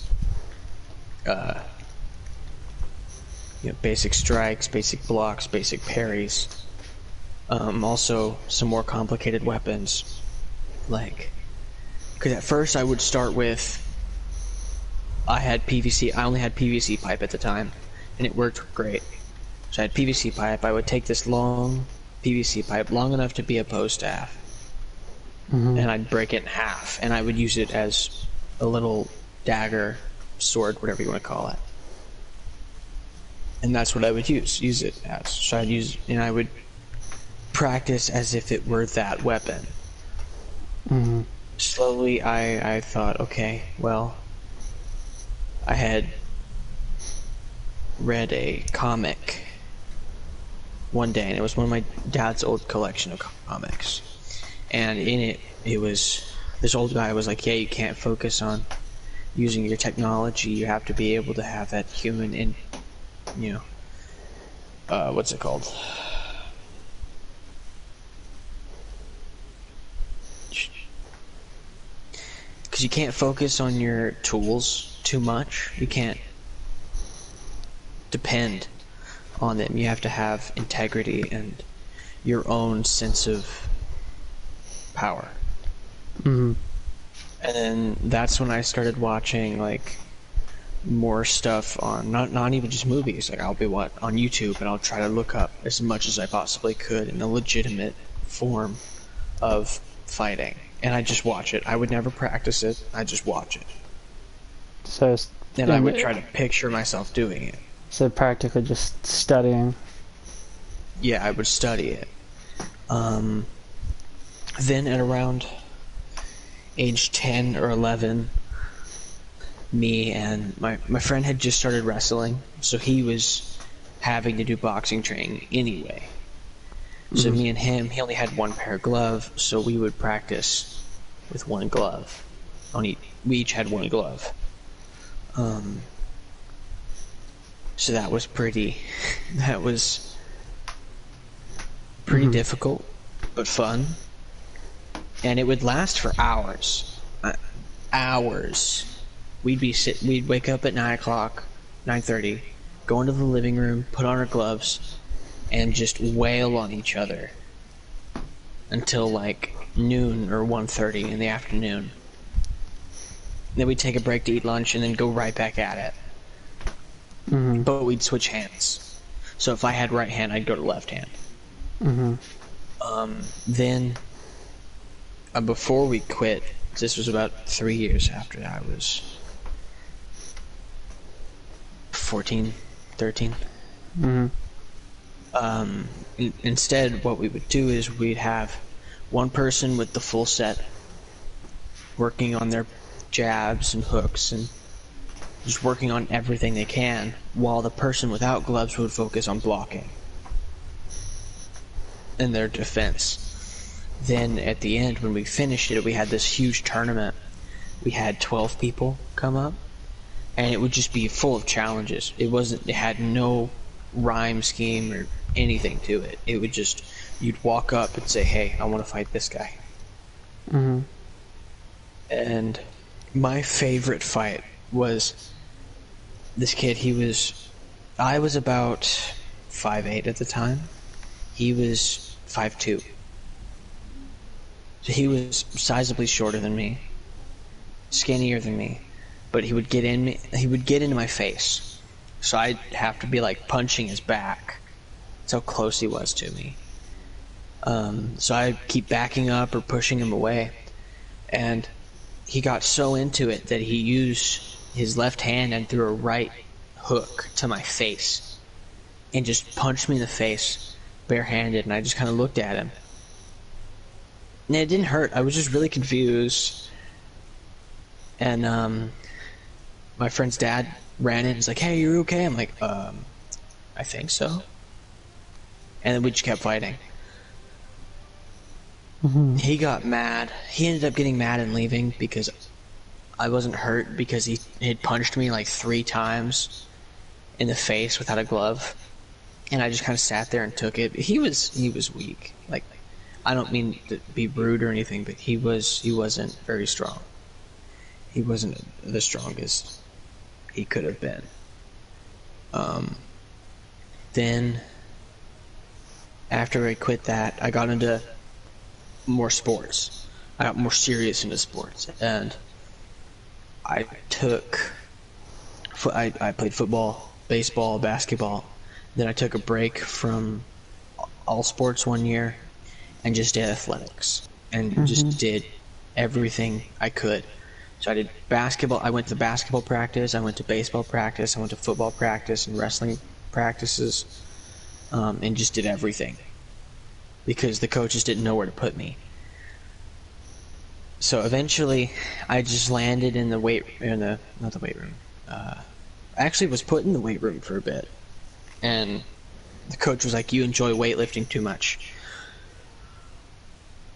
Basic strikes, basic blocks, basic parries. Also, some more complicated weapons. Because at first I would start with, I only had PVC pipe at the time, and it worked great. So I had PVC pipe. I would take this long PVC pipe, long enough to be a bow staff, and I'd break it in half, and I would use it as a little dagger, sword, whatever you want to call it. And that's what I would use it as. So I would practice as if it were that weapon. Slowly, I thought, okay, well, I had read a comic one day, and it was one of my dad's old collection of comics. And in it was, this old guy was like, yeah, you can't focus on using your technology, you have to be able to have that human what's it called? Because you can't focus on your tools too much. You can't depend on them. You have to have integrity and your own sense of power. And then that's when I started watching more stuff on not even just movies. I'll be on YouTube, and I'll try to look up as much as I possibly could in a legitimate form of fighting, and I just watch it. I would never practice it. I just watch it. So then I would try to picture myself doing it. So practically just studying. Yeah, I would study it. Then at around age 10 or 11, me and my friend had just started wrestling, so he was having to do boxing training anyway. So me and him, he only had one pair of gloves, so we would practice with one glove. We each had one glove. So that was pretty difficult, but fun. And it would last for hours. We'd wake up at 9 o'clock, 9:30, go into the living room, put on our gloves, and just wail on each other until noon or 1:30 in the afternoon. Then we'd take a break to eat lunch and then go right back at it. But we'd switch hands. So if I had right hand, I'd go to left hand. Then before we quit, this was about 3 years after I was 14, 13. Instead, what we would do is we'd have one person with the full set working on their jabs and hooks and just working on everything they can, while the person without gloves would focus on blocking and their defense. Then at the end, when we finished it, we had this huge tournament. We had 12 people come up, and it would just be full of challenges. It had no rhyme scheme or anything to it. It would just, you'd walk up and say, hey, I want to fight this guy. Mm-hmm. And my favorite fight was this kid. I was about 5'8" at the time. He was 5'2". So he was sizably shorter than me, skinnier than me, but he would get into my face. So I'd have to be like punching his back. That's how close he was to me. So I'd keep backing up or pushing him away. And he got so into it that he used his left hand and threw a right hook to my face and just punched me in the face barehanded, and I just kind of looked at him. And it didn't hurt. I was just really confused. And my friend's dad ran in and was like, hey, you okay? I'm like, I think so. And then we just kept fighting. Mm-hmm. He got mad. He ended up getting mad and leaving because I wasn't hurt, because he had punched me like 3 times in the face without a glove. And I just kind of sat there and took it. He was weak. Like, I don't mean to be rude or anything, but he wasn't very strong. He wasn't the strongest he could have been. Then after I quit that, I got into more sports. I got more serious into sports, and I played football, baseball, basketball. Then I took a break from all sports 1 year and just did athletics and just did everything I could. So I did basketball. I went to basketball practice. I went to baseball practice. I went to football practice and wrestling practices, and just did everything because the coaches didn't know where to put me. So eventually, I just landed in the not the weight room. I actually was put in the weight room for a bit, and the coach was like, "You enjoy weightlifting too much,"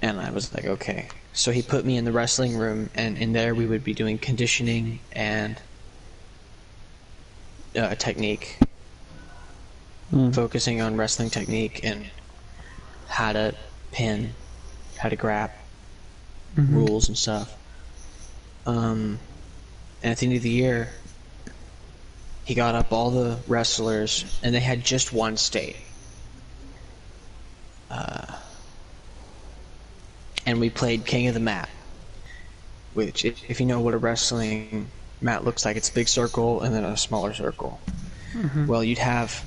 and I was like, "Okay." So he put me in the wrestling room, and in there we would be doing conditioning and technique, focusing on wrestling technique and how to pin, how to grab, rules and stuff. And at the end of the year, he got up all the wrestlers, and they had just one state. And we played King of the Mat, which, if you know what a wrestling mat looks like, it's a big circle and then a smaller circle. Well, you'd have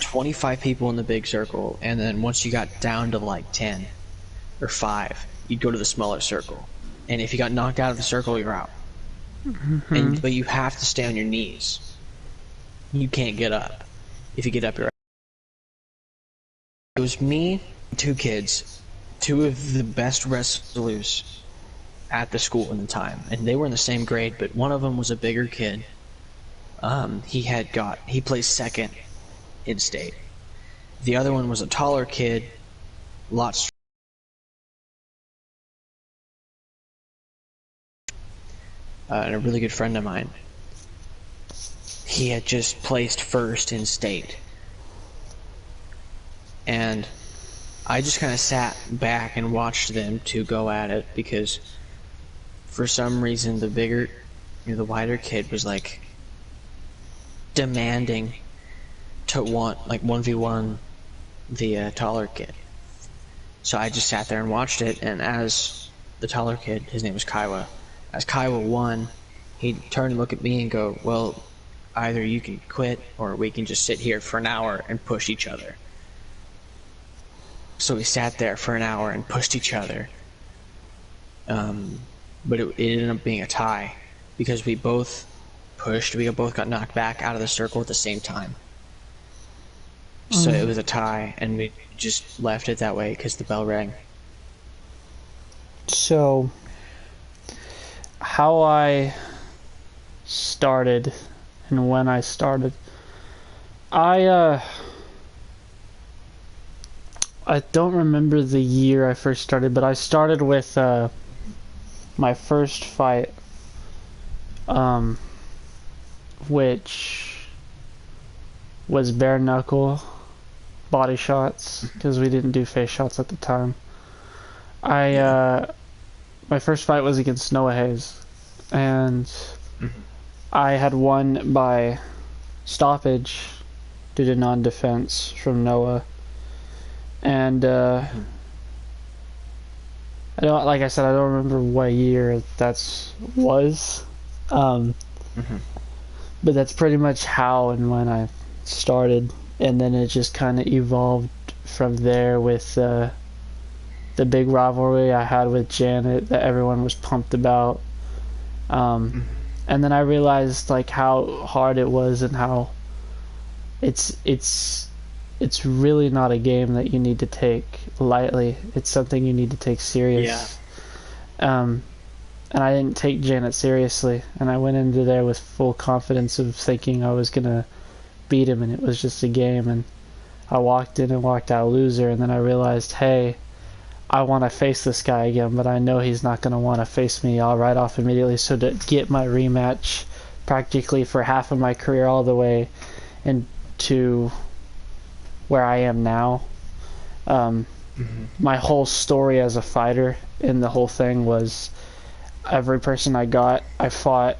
25 people in the big circle, and then once you got down to like 10 or 5, you'd go to the smaller circle. And if you got knocked out of the circle, you're out. But you have to stay on your knees. You can't get up. If you get up, you're out. It was me, 2 kids, 2 of the best wrestlers at the school at the time, and they were in the same grade, but one of them was a bigger kid. He placed second in state. The other one was a taller kid, lots. And a really good friend of mine. He had just placed first in state. And I just kind of sat back and watched them 2 go at it, because for some reason the wider kid was like demanding to want like 1v1 the taller kid. So I just sat there and watched it, and as the taller kid, his name was Kaiwa, as Kaiwa won, he'd turn and look at me and go, well, either you can quit or we can just sit here for an hour and push each other. So we sat there for an hour and pushed each other. But it ended up being a tie, because we both pushed, we both got knocked back out of the circle at the same time. So it was a tie, and we just left it that way because the bell rang. So, how I started and when I started. I don't remember the year I first started, but I started with my first fight, which was bare knuckle body shots, because we didn't do face shots at the time. My first fight was against Noah Hayes, and I had won by stoppage due to non-defense from Noah. And I don't, like I said, I don't remember what year that was, but that's pretty much how and when I started, and then it just kind of evolved from there with the big rivalry I had with Janet that everyone was pumped about, and then I realized like how hard it was and how it's really not a game that you need to take lightly. It's something you need to take serious. And I didn't take Janet seriously, and I went into there with full confidence of thinking I was gonna beat him, and it was just a game, and I walked in and walked out loser, and then I realized, hey, I want to face this guy again, but I know he's not going to want to face me all right off immediately, so to get my rematch practically for half of my career all the way into where I am now, my whole story as a fighter in the whole thing was every person I got, I fought,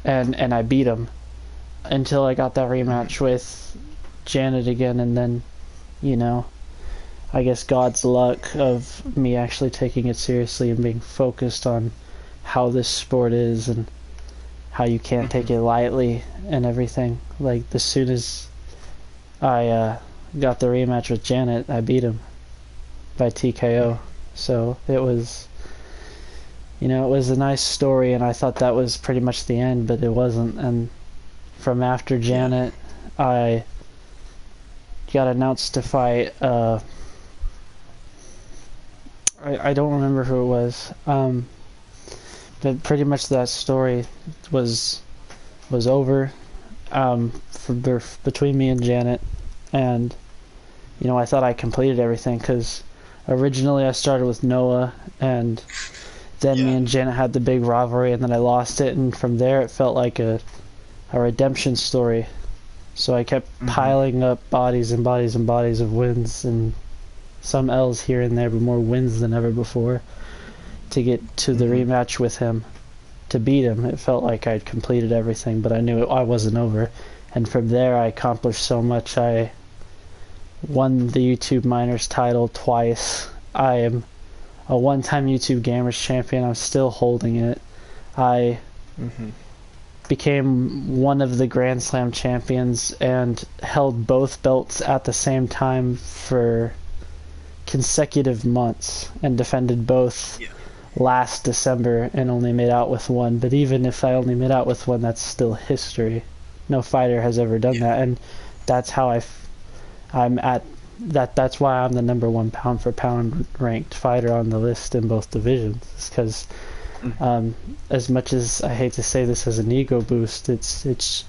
and I beat him until I got that rematch with Janet again, and then, you know, I guess God's luck of me actually taking it seriously and being focused on how this sport is and how you can't take it lightly and everything. Like, as soon as I got the rematch with Janet, I beat him by TKO. So it was, you know, it was a nice story, and I thought that was pretty much the end, but it wasn't. And from after Janet, I got announced to fight, I don't remember who it was, but pretty much that story was over between me and Janet, and, you know, I thought I completed everything, because originally I started with Noah, and then me and Janet had the big rivalry, and then I lost it, and from there it felt like a redemption story. So I kept piling up bodies and bodies and bodies of wins, and some L's here and there, but more wins than ever before, to get to the rematch with him, to beat him. It felt like I'd completed everything, but I knew I wasn't over. And from there I accomplished so much. I won the YouTube Minors title twice. I am a one-time YouTube Gamers champion. I'm still holding it. I became one of the Grand Slam champions and held both belts at the same time for consecutive months, and defended both last December and only made out with one. But even if I only made out with one, that's still history. No fighter has ever done that, and that's how I'm at that. That's why I'm the #1 pound for pound ranked fighter on the list in both divisions. Because as much as I hate to say this as an ego boost, it's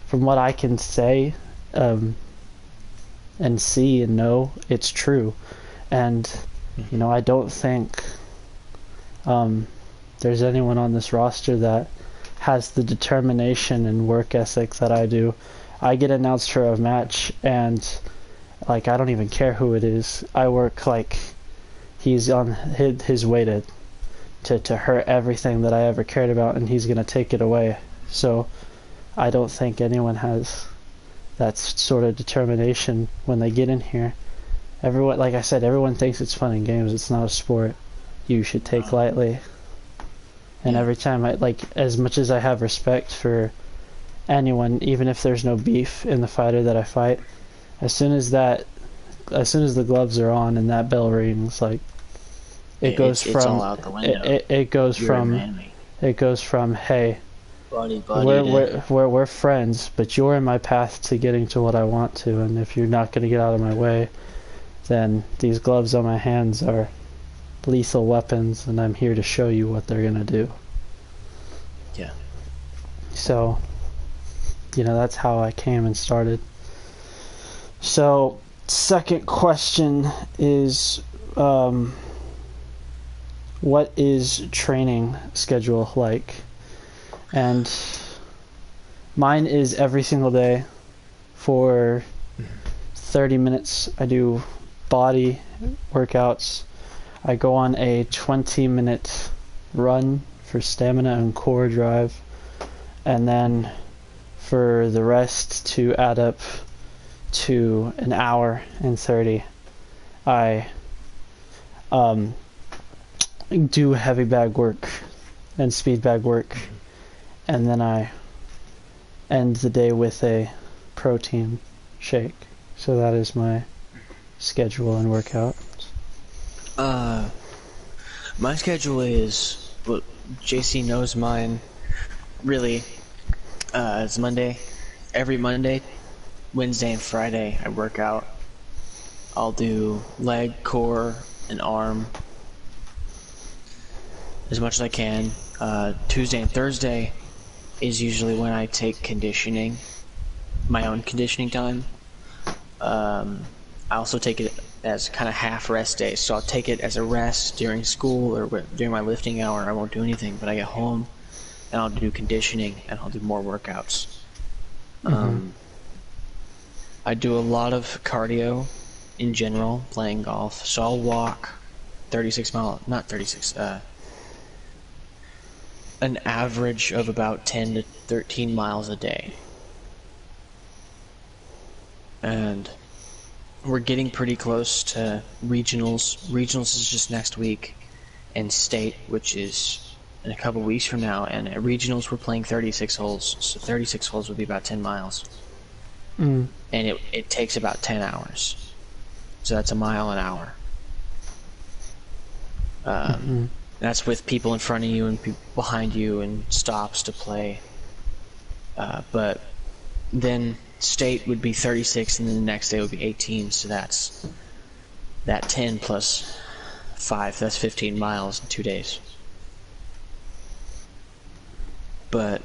from what I can say and see and know, it's true. And you know, I don't think there's anyone on this roster that has the determination and work ethic that I do. I get announced for a match, and like, I don't even care who it is. I work like he's on his way to hurt everything that I ever cared about, and he's gonna take it away. So I don't think anyone has that sort of determination when they get in here. Everyone, like I said, everyone thinks it's fun and games. It's not a sport you should take lightly. And every time as much as I have respect for anyone, even if there's no beef in the fighter that I fight, as soon as the gloves are on and that bell rings, like, it goes from, it's all out the window. It goes from, hey, we're friends, but you're in my path to getting to what I want to, and if you're not going to get out of my way, then these gloves on my hands are lethal weapons, and I'm here to show you what they're going to do. Yeah. So you know, that's how I came and started. So, second question is, what is training schedule like? And mine is every single day for 30 minutes. I do body workouts. I go on a 20-minute run for stamina and core drive, and then for the rest to add up to an hour and 30, I do heavy bag work and speed bag work, and then I end the day with a protein shake. So that is my schedule and workout. My schedule is, well, JC knows mine, really. It's Monday. Every Monday, Wednesday, and Friday I work out. I'll do leg, core, and arm as much as I can. Tuesday and Thursday is usually when I take conditioning, my own conditioning time. I also take it as kind of half rest days, so I'll take it as a rest during school or during my lifting hour. I won't do anything, but I get home and I'll do conditioning and I'll do more workouts. I do a lot of cardio in general, playing golf, so I'll walk 36 miles, not 36, an average of about 10 to 13 miles a day. And we're getting pretty close to regionals. Regionals is just next week, and state, which is in a couple weeks from now. And at regionals, we're playing 36 holes. So 36 holes would be about 10 miles. And it takes about 10 hours. So that's a mile an hour. That's with people in front of you and people behind you and stops to play. But then state would be 36, and then the next day would be 18, so that's that 10 plus 5, that's 15 miles in 2 days. But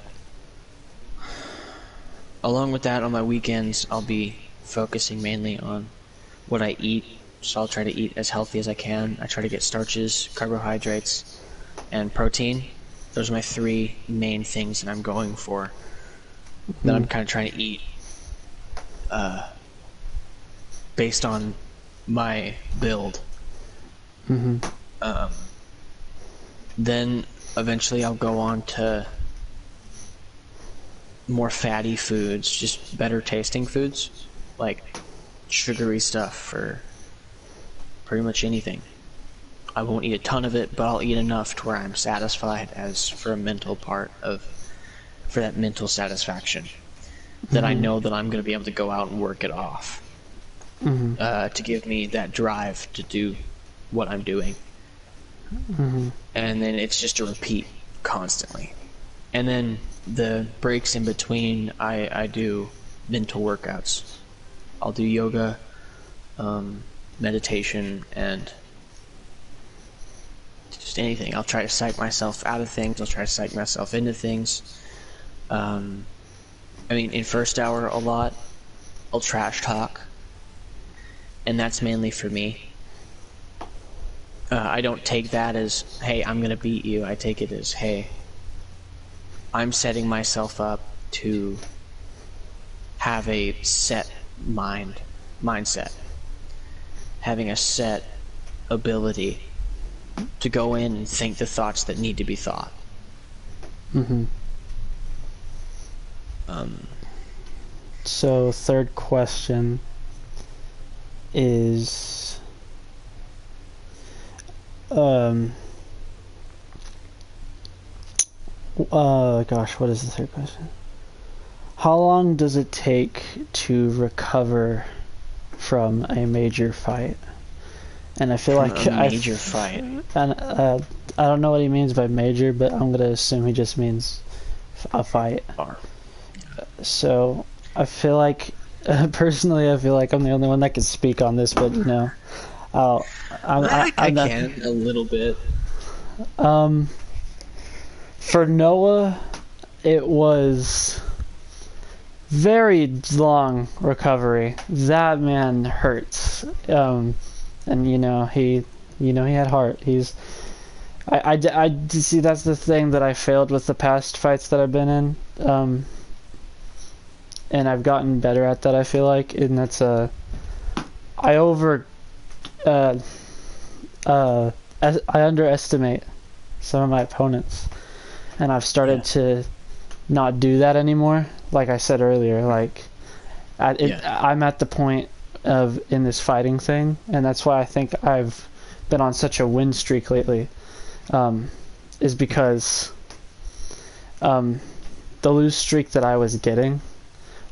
along with that, on my weekends, I'll be focusing mainly on what I eat, so I'll try to eat as healthy as I can. I try to get starches, carbohydrates, and protein. Those are my 3 main things that I'm going for, that I'm kind of trying to eat based on my build. Then eventually I'll go on to more fatty foods, just better tasting foods, like sugary stuff or pretty much anything. I won't eat a ton of it, but I'll eat enough to where I'm satisfied, as for a mental part of, for that mental satisfaction, that I know that I'm going to be able to go out and work it off, to give me that drive to do what I'm doing. And then it's just a repeat constantly. And then the breaks in between, I do mental workouts. I'll do yoga, meditation, and just anything. I'll try to psych myself out of things. I'll try to psych myself into things. I mean, in first hour a lot, I'll trash talk, and that's mainly for me. I don't take that as, hey, I'm gonna beat you. I take it as, hey, I'm setting myself up to have a set mindset, having a set ability to go in and think the thoughts that need to be thought. So third question is, gosh, what is the third question? How long does it take to recover from a major fight? And I feel like a major fight. And I don't know what he means by major, but I'm gonna assume he just means a fight. So I feel like, personally, I feel like I'm the only one that can speak on this, but you know, I can a little bit. For Noah, it was very long recovery. That man hurts. And he had heart. I see, that's the thing that I failed with the past fights that I've been in. And I've gotten better at that, I feel like, and that's I underestimate some of my opponents, and I've started to not do that anymore. Like I said earlier, like I'm at the point of in this fighting thing, and that's why I think I've been on such a win streak lately, is because the lose streak that I was getting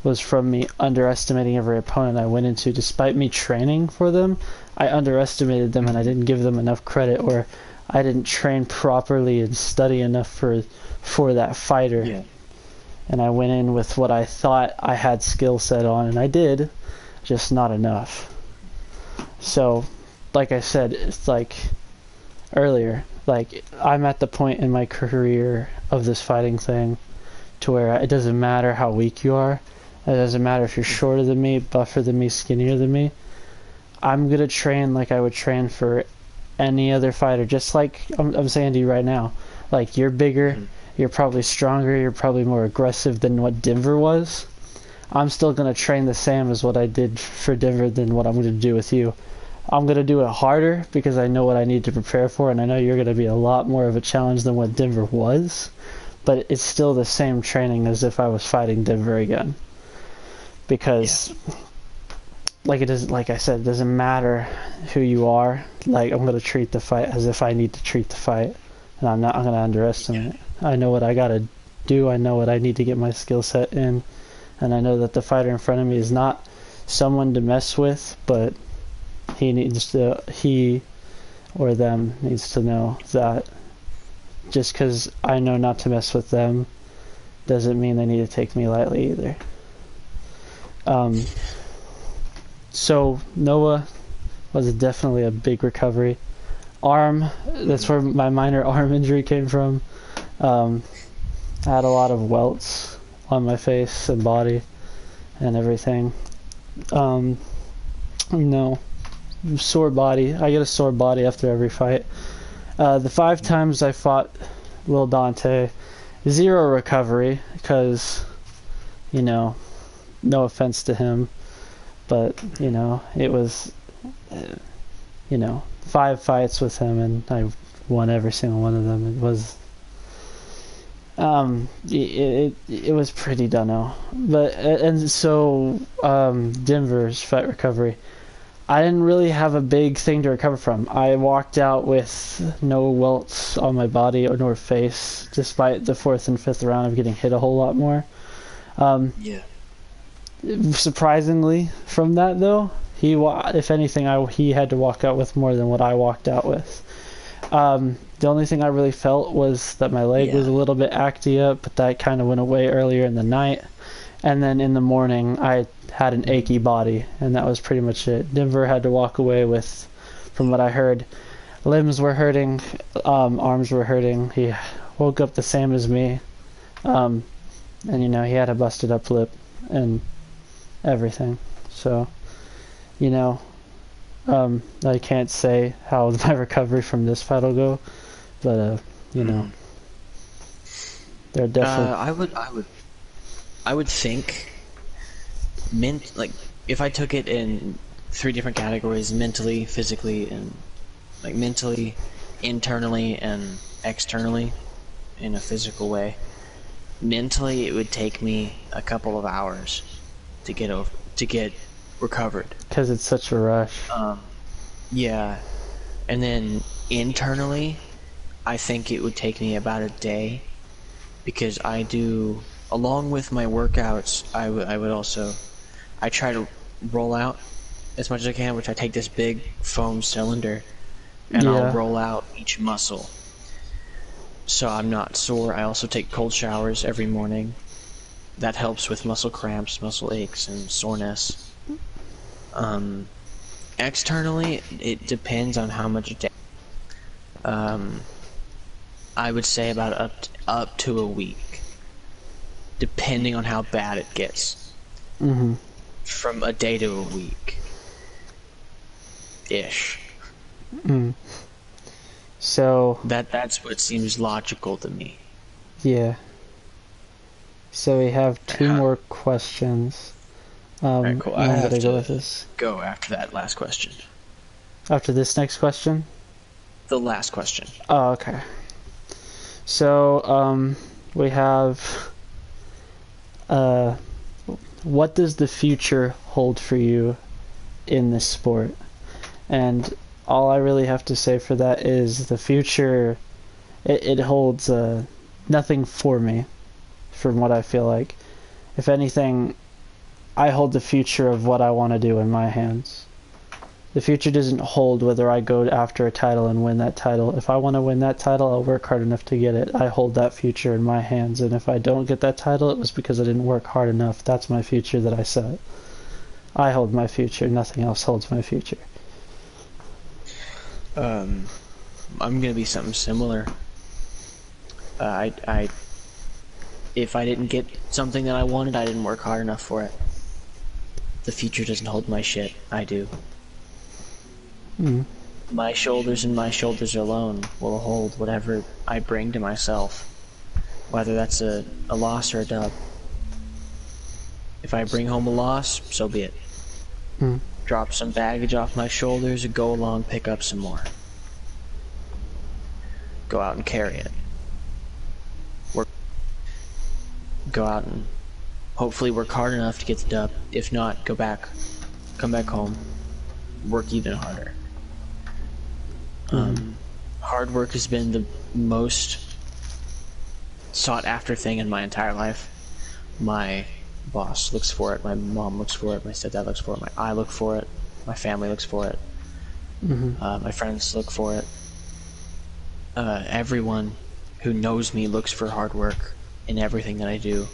was from me underestimating every opponent I went into. Despite me training for them, I underestimated them and I didn't give them enough credit, or I didn't train properly and study enough for that fighter. Yeah. And I went in with what I thought I had skill set on, and I did, just not enough. So, like I said, it's like earlier, like I'm at the point in my career of this fighting thing to where it doesn't matter how weak you are. It doesn't matter if you're shorter than me, buffer than me, skinnier than me. I'm going to train like I would train for any other fighter. Just like I'm saying to you right now. Like, you're bigger, you're probably stronger, you're probably more aggressive than what Denver was. I'm still going to train the same as what I did for Denver than what I'm going to do with you. I'm going to do it harder because I know what I need to prepare for, and I know you're going to be a lot more of a challenge than what Denver was. But it's still the same training as if I was fighting Denver again. Because, like I said, it doesn't matter who you are. Like, I'm going to treat the fight as if I need to treat the fight. And I'm going to underestimate it. I know what I got to do. I know what I need to get my skill set in. And I know that the fighter in front of me is not someone to mess with, but he or them needs to know that just because I know not to mess with them doesn't mean they need to take me lightly either. So Noah was definitely a big recovery. Arm, that's where my minor arm injury came from. I had a lot of welts on my face and body and everything. Sore body. I get a sore body after every fight. The 5 times I fought Lil Dante, 0 recovery, because, no offense to him, but, it was, 5 fights with him, and I won every single one of them. It was, it was pretty dunno. But, and so, Denver's fight recovery, I didn't really have a big thing to recover from. I walked out with no welts on my body or nor face, despite the 4th and 5th round of getting hit a whole lot more. Surprisingly, from that though, if anything, he had to walk out with more than what I walked out with. The only thing I really felt was that my leg was a little bit acty up, but that kind of went away earlier in the night. And then in the morning, I had an achy body, and that was pretty much it. Denver had to walk away with, from what I heard, limbs were hurting, arms were hurting. He woke up the same as me, and he had a busted up lip and everything. So, I can't say how my recovery from this fight will go, but they're definitely. I would think, if I took it in 3 different categories: mentally, physically, and mentally, internally, and externally, in a physical way. Mentally, it would take me a couple of hours to get recovered. Because it's such a rush. Yeah, and then internally, I think it would take me about a day, because I do. Along with my workouts, I try to roll out as much as I can, which I take this big foam cylinder, and I'll roll out each muscle, so I'm not sore. I also take cold showers every morning. That helps with muscle cramps, muscle aches, and soreness. Externally, it depends on how much I would say about up to a week, depending on how bad it gets. Mm-hmm. from a day to a week. Ish. Mm. So, That's what seems logical to me. yeah. So we have two Huh. more questions. Alright, cool. I I'm have gonna go to with this. go after that last question. After this next question? The last question. Oh, okay. So, we have, what does the future hold for you in this sport? And all I really have to say for that is the future, it holds nothing for me, from what I feel like. If anything, I hold the future of what I want to do in my hands. The future doesn't hold whether I go after a title and win that title. If I want to win that title, I'll work hard enough to get it. I hold that future in my hands, and if I don't get that title, it was because I didn't work hard enough. That's my future that I set. I hold my future. Nothing else holds my future. I'm gonna be something similar. If I didn't get something that I wanted, I didn't work hard enough for it. The future doesn't hold my shit. I do. Mm. My shoulders and my shoulders alone will hold whatever I bring to myself, whether that's a loss or a dub. If I bring home a loss, so be it. Mm. Drop some baggage off my shoulders and go along, pick up some more. Go out and carry it. Go out and hopefully work hard enough to get the dub. If not, come back home, work even harder. Hard work has been the most sought after thing in my entire life. My boss looks for it, my mom looks for it, my stepdad looks for it, I look for it, my family looks for it, my friends look for it. Everyone who knows me looks for hard work in everything that I do.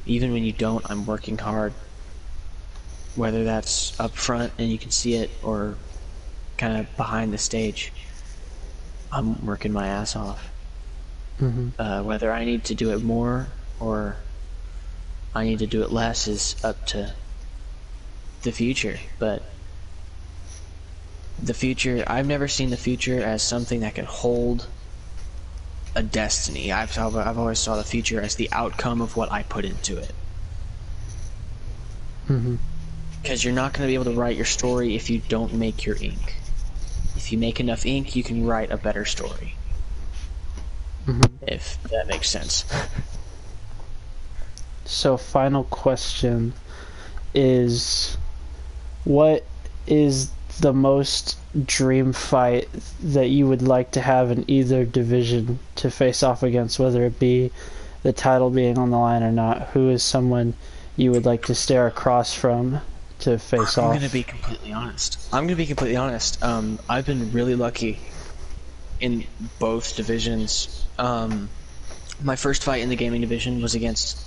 Even when you don't, I'm working hard. Whether that's up front and you can see it, or kind of behind the stage, I'm working my ass off. Whether I need to do it more or I need to do it less is up to the future. But the future, I've never seen the future as something that can hold a destiny. I've always saw the future as the outcome of what I put into it. Because you're not going to be able to write your story if you don't make your ink. If you make enough ink, you can write a better story. If that makes sense. So, final question is, what is the most dream fight that you would like to have in either division to face off against, whether it be the title being on the line or not? Who is someone you would like to stare across from to face off? I'm gonna be completely honest. I've been really lucky in both divisions. My first fight in the gaming division was against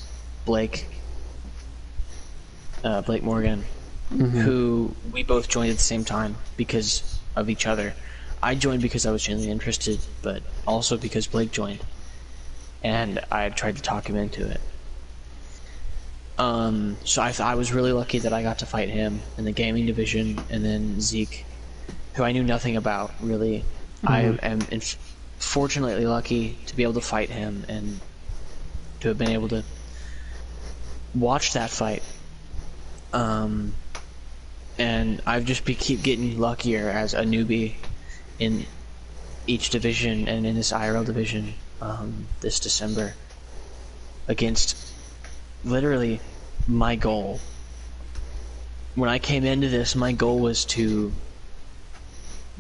Blake Morgan, who we both joined at the same time because of each other. I joined because I was genuinely interested, but also because Blake joined, and I tried to talk him into it. So I was really lucky that I got to fight him in the gaming division, and then Zeke, who I knew nothing about, really. I am fortunately lucky to be able to fight him and to have been able to watch that fight. And I've just keep getting luckier as a newbie in each division and in this IRL division this December against literally my goal. When I came into this, my goal was to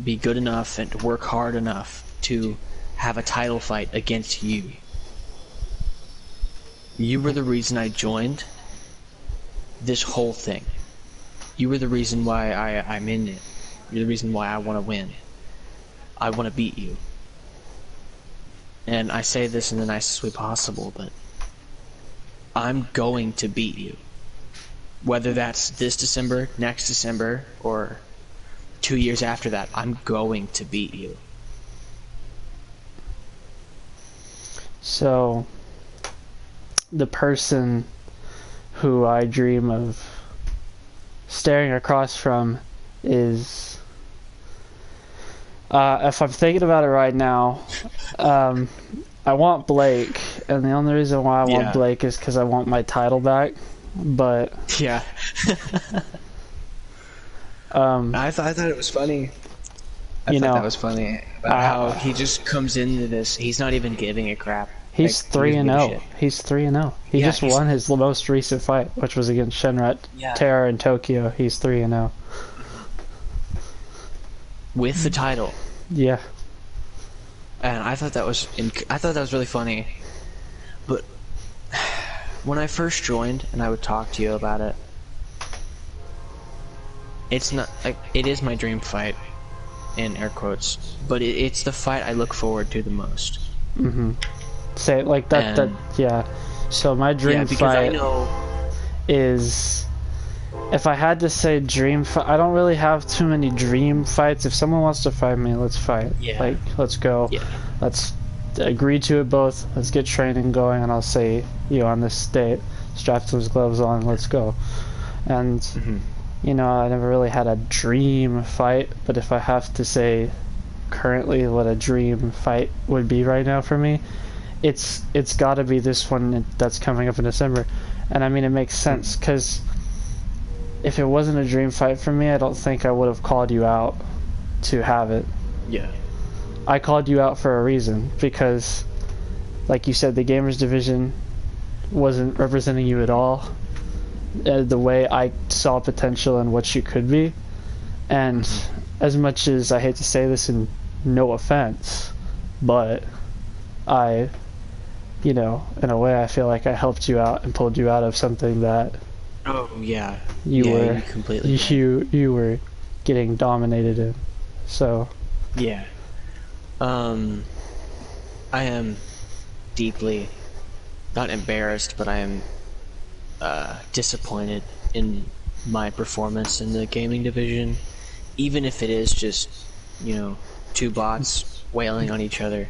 be good enough and to work hard enough to have a title fight against you. You were the reason I joined this whole thing. You were the reason why I'm in it. You're the reason why I want to win. I want to beat you. And I say this in the nicest way possible, but I'm going to beat you. Whether that's this December, next December, or 2 years after that, I'm going to beat you. So, the person who I dream of staring across from is, if I'm thinking about it right now, I want Blake, and the only reason why I want Blake is because I want my title back. But yeah, I thought it was funny. I thought that was funny about how he just comes into this. He's not even giving a crap. He's 3-0. He's 3-0. He just won his most recent fight, which was against Shenrat Terra in Tokyo. He's 3-0 with the title. Yeah. And I thought that was really funny. But when I first joined and I would talk to you about it, it's not like it is my dream fight, in air quotes, but it's the fight I look forward to the most. Say it like that. Yeah. So my dream fight is, if I had to say dream fight, I don't really have too many dream fights. If someone wants to fight me, let's fight. Yeah. Like, let's go. Yeah. Let's agree to it both. Let's get training going, and I'll say, on this date, strap those gloves on, let's go. And I never really had a dream fight, but if I have to say currently what a dream fight would be right now for me, it's got to be this one that's coming up in December. And I mean, it makes sense, because if it wasn't a dream fight for me, I don't think I would have called you out to have it. Yeah. I called you out for a reason, because, like you said, the Gamers Division wasn't representing you at all, the way I saw potential in what you could be. And as much as I hate to say this, and no offense, but in a way, I feel like I helped you out and pulled you out of something that you were completely you were getting dominated in. So I am deeply not embarrassed, but I am disappointed in my performance in the gaming division, even if it is just two bots wailing on each other.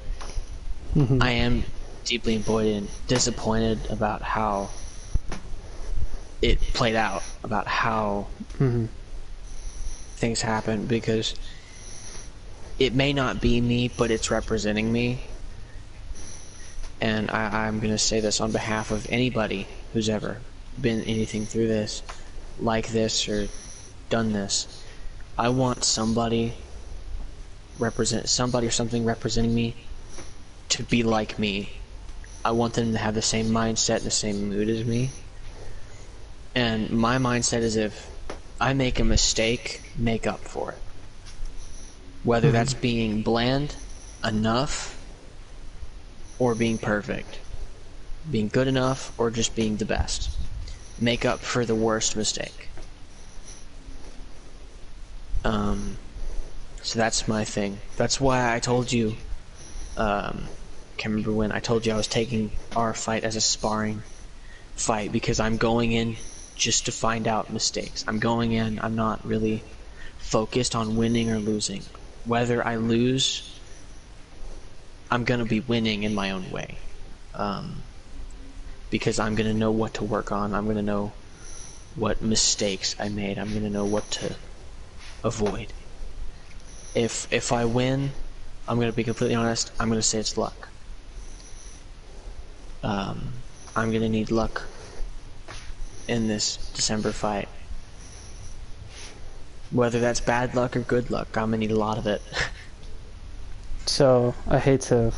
I am deeply disappointed about how it played out, about how things happened, because it may not be me, but it's representing me. And I'm going to say this on behalf of anybody who's ever been anything through this, like this, or done this. I want somebody or something representing me to be like me. I want them to have the same mindset, the same mood as me. And my mindset is, if I make a mistake, make up for it. Whether that's being bland enough or being perfect. Being good enough or just being the best. Make up for the worst mistake. So that's my thing. That's why I told you, can't remember when, I told you I was taking our fight as a sparring fight, because I'm going in just to find out mistakes. I'm going in, I'm not really focused on winning or losing. Whether I lose, I'm gonna be winning in my own way. Because I'm gonna know what to work on, I'm gonna know what mistakes I made, I'm gonna know what to avoid. If I win, I'm gonna be completely honest, I'm gonna say it's luck. I'm gonna need luck in this December fight. Whether that's bad luck or good luck, I'm gonna need a lot of it. So, I hate to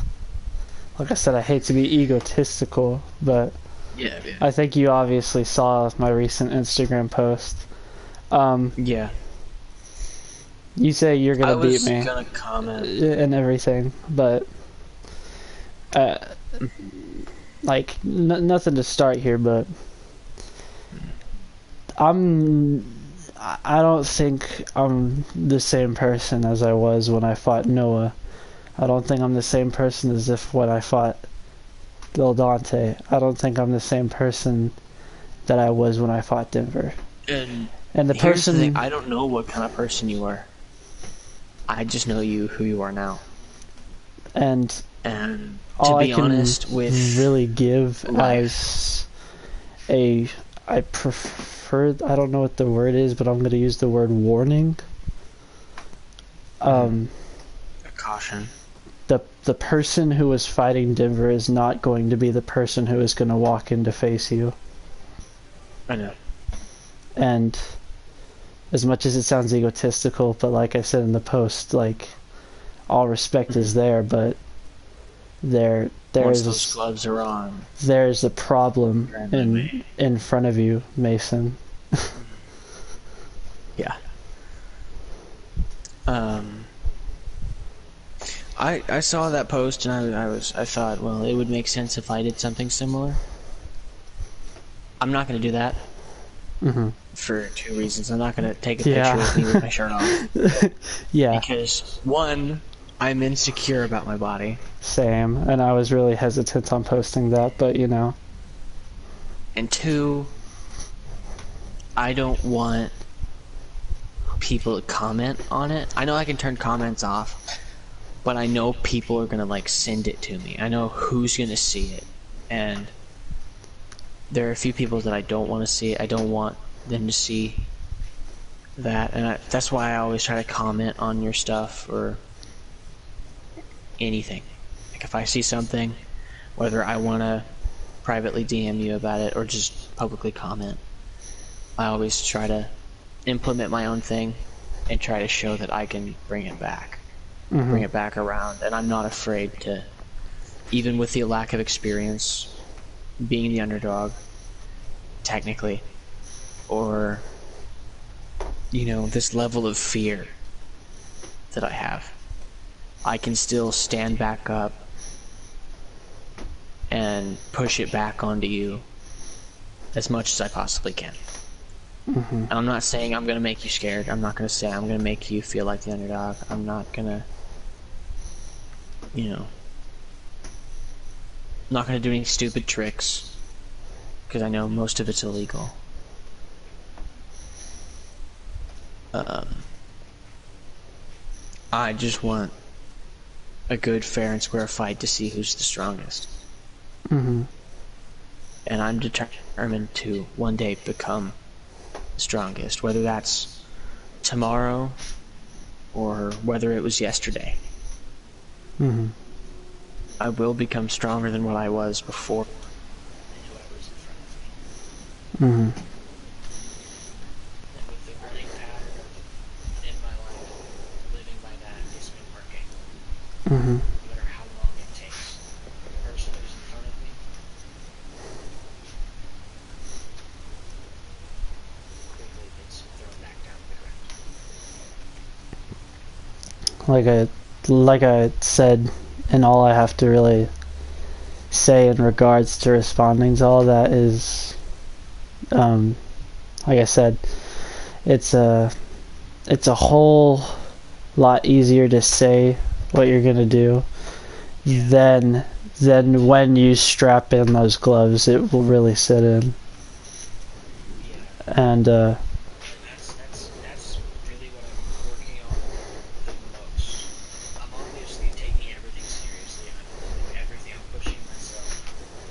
be egotistical, but I think you obviously saw my recent Instagram post. Yeah. You say you're gonna beat me. I was gonna comment. And everything, but nothing to start here, but I don't think I'm the same person as I was when I fought Noah. I don't think I'm the same person as when I fought Lil Dante. I don't think I'm the same person that I was when I fought Denver. And the person... the thing, I don't know what kind of person you are. I just know who you are now. And to all be I can honest with really give as a I prefer, I don't know what the word is, but I'm gonna use the word warning. A caution. The person who is fighting Denver is not going to be the person who is gonna walk in to face you. I know. And as much as it sounds egotistical, but like I said in the post, like, all respect is there, but Once there's those gloves are on. there's a problem in front of you, Mason. Yeah. I saw that post and I thought, well, it would make sense if I did something similar. I'm not gonna do that. For 2 reasons. I'm not gonna take a picture of me with my shirt on. Yeah. Because 1, I'm insecure about my body. Same, and I was really hesitant on posting that, but you know. And 2, I don't want people to comment on it. I know I can turn comments off, but I know people are gonna like send it to me. I know who's gonna see it, and there are a few people that I don't want to see it. I don't want them to see that, and that's why I always try to comment on your stuff or anything. Like if I see something, whether I want to privately DM you about it or just publicly comment, I always try to implement my own thing and try to show that I can bring it back. Bring it back around, and I'm not afraid to, even with the lack of experience, being the underdog, technically, or, you know, this level of fear that I have, I can still stand back up and push it back onto you as much as I possibly can. And I'm not saying I'm gonna make you scared. I'm not gonna say I'm gonna make you feel like the underdog. I'm not gonna, you know, I'm not gonna do any stupid tricks, because I know most of it's illegal. I just want a good, fair, and square fight to see who's the strongest. And I'm determined to one day become the strongest, whether that's tomorrow or whether it was yesterday. I will become stronger than what I was before. And with the running pattern in my life, living by that has been working. No matter how long it takes. The person who's in front of me quickly gets thrown back down to the ground. Like I said, and all I have to really say in regards to responding to all that is, like I said, it's a whole lot easier to say what you're gonna do than when you strap in those gloves. It will really sit in. And That's really what I'm working on the most. I'm obviously taking everything seriously. I'm doing everything. I'm pushing myself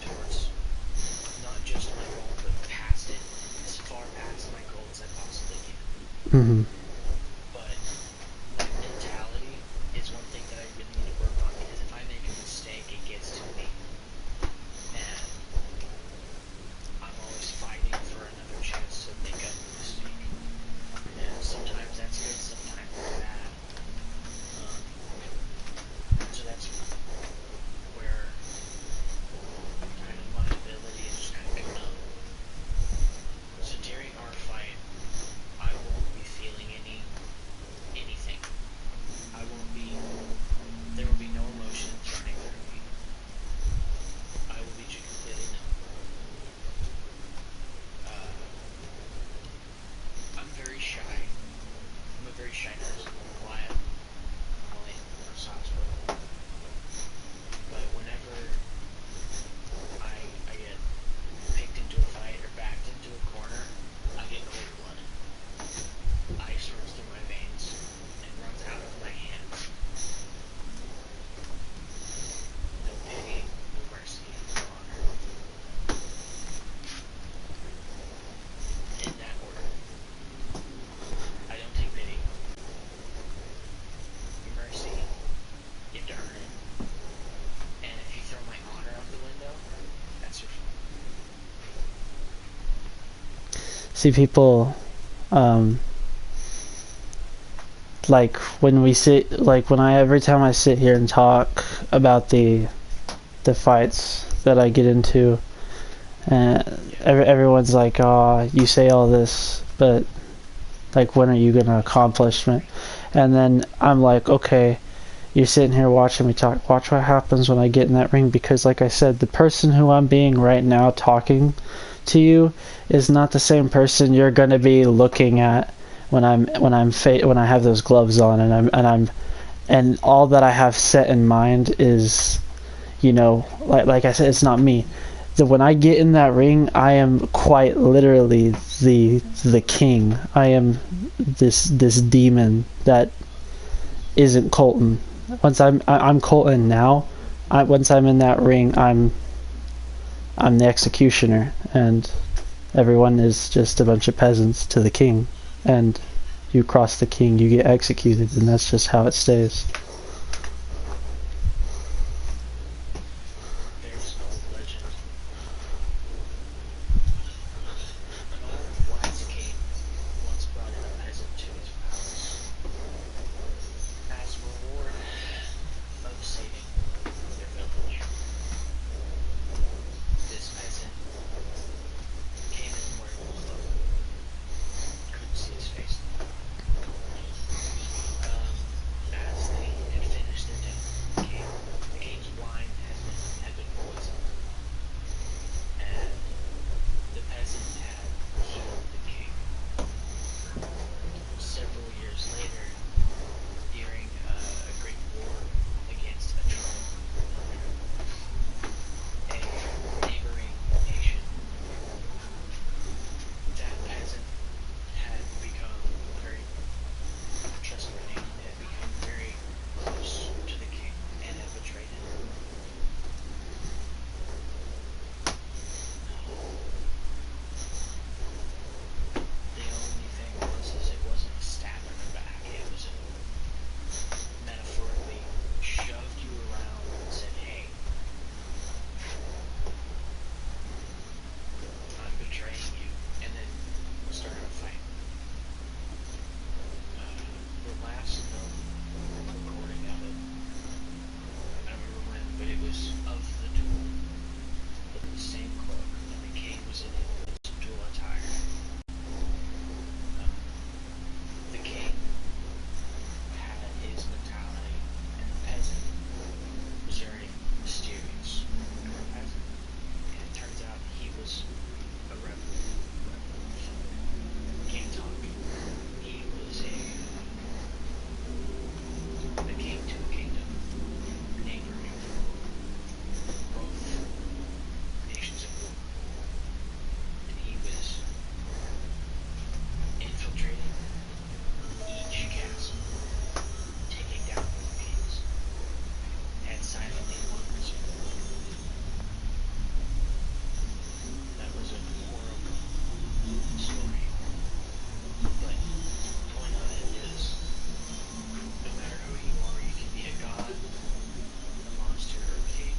towards not just my goal, but past it, as far past my goal as I possibly can. But that mentality is one thing that I really need to work on, because if I make a mistake, it gets to me. And I'm always fighting for another chance to make up the mistake. And sometimes that's good, sometimes it's bad. So that's where kind of my ability is just kind of picking up. So during our fight, I won't be feeling see people, like when we sit, like every time I sit here and talk about the fights that I get into, and everyone's like, "Oh, you say all this, but like, when are you gonna accomplish it?" And then I'm like, "Okay, you're sitting here watching me talk. Watch what happens when I get in that ring." Because, like I said, the person who I'm being right now talking to you is not the same person you're gonna be looking at when I have those gloves on, and all that I have set in mind is, you know, like I said, it's not me. When I get in that ring, I am quite literally the king. I am this demon that isn't Colton. Once I'm Colton now. Once I'm in that ring, I'm the executioner, and everyone is just a bunch of peasants to the king. And you cross the king, you get executed, and that's just how it stays. There's an old legend. An old wise king once brought in a peasant to his palace. As a reward of saving their village, this peasant came in wearing a cloak. Couldn't see his face. As they had finished their dinner, the king's wine had been poisoned, and the peasant had healed the king. Several years later, during a great war against a neighboring nation, that peasant had become very trustworthy, had become very close to the king, and had betrayed him. The only thing is it wasn't a stab in the back, it was metaphorically shoved you around and said, "Hey, I'm betraying you," and then started a fight. The last known recording of it, I don't remember when, but it was of the duel, in the same cloak, and the king was in his duel attire. The king had his mentality, and the peasant was very mysterious for a peasant. And it turns out he was a rebel. Can't talk. He was the king to a kingdom, neighboring both nations at war. And he was infiltrating each castle, taking down more kings, and silently wanders. That was a horrible story. But the point of it is, no matter who you are, you can be a god, a monster, or a king.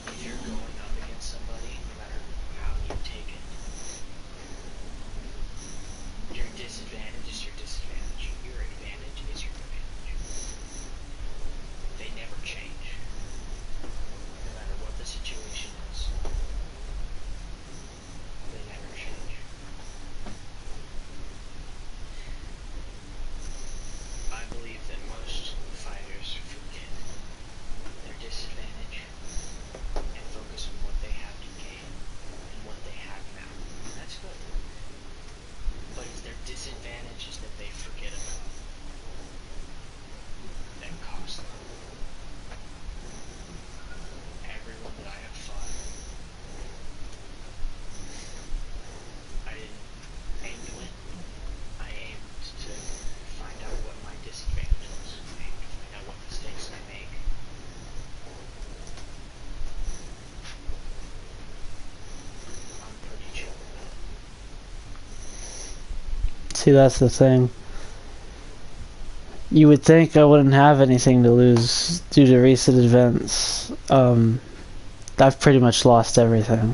If you're going up against somebody, no matter how you take it, your disadvantage is your disadvantage. Your advantage is your advantage. They never change. No matter what the situation is, they never change. I believe that most fighters forget their disadvantage and focus on what they have to gain and what they have now. And that's good. But it's their disadvantages that they forget about that cost them. Everyone that I have fought, I didn't aim to win. I aimed to find out what my disadvantage was. I aimed to find out what mistakes I make. I'm pretty chill with that. See, that's the thing. You would think I wouldn't have anything to lose due to recent events. I've pretty much lost everything.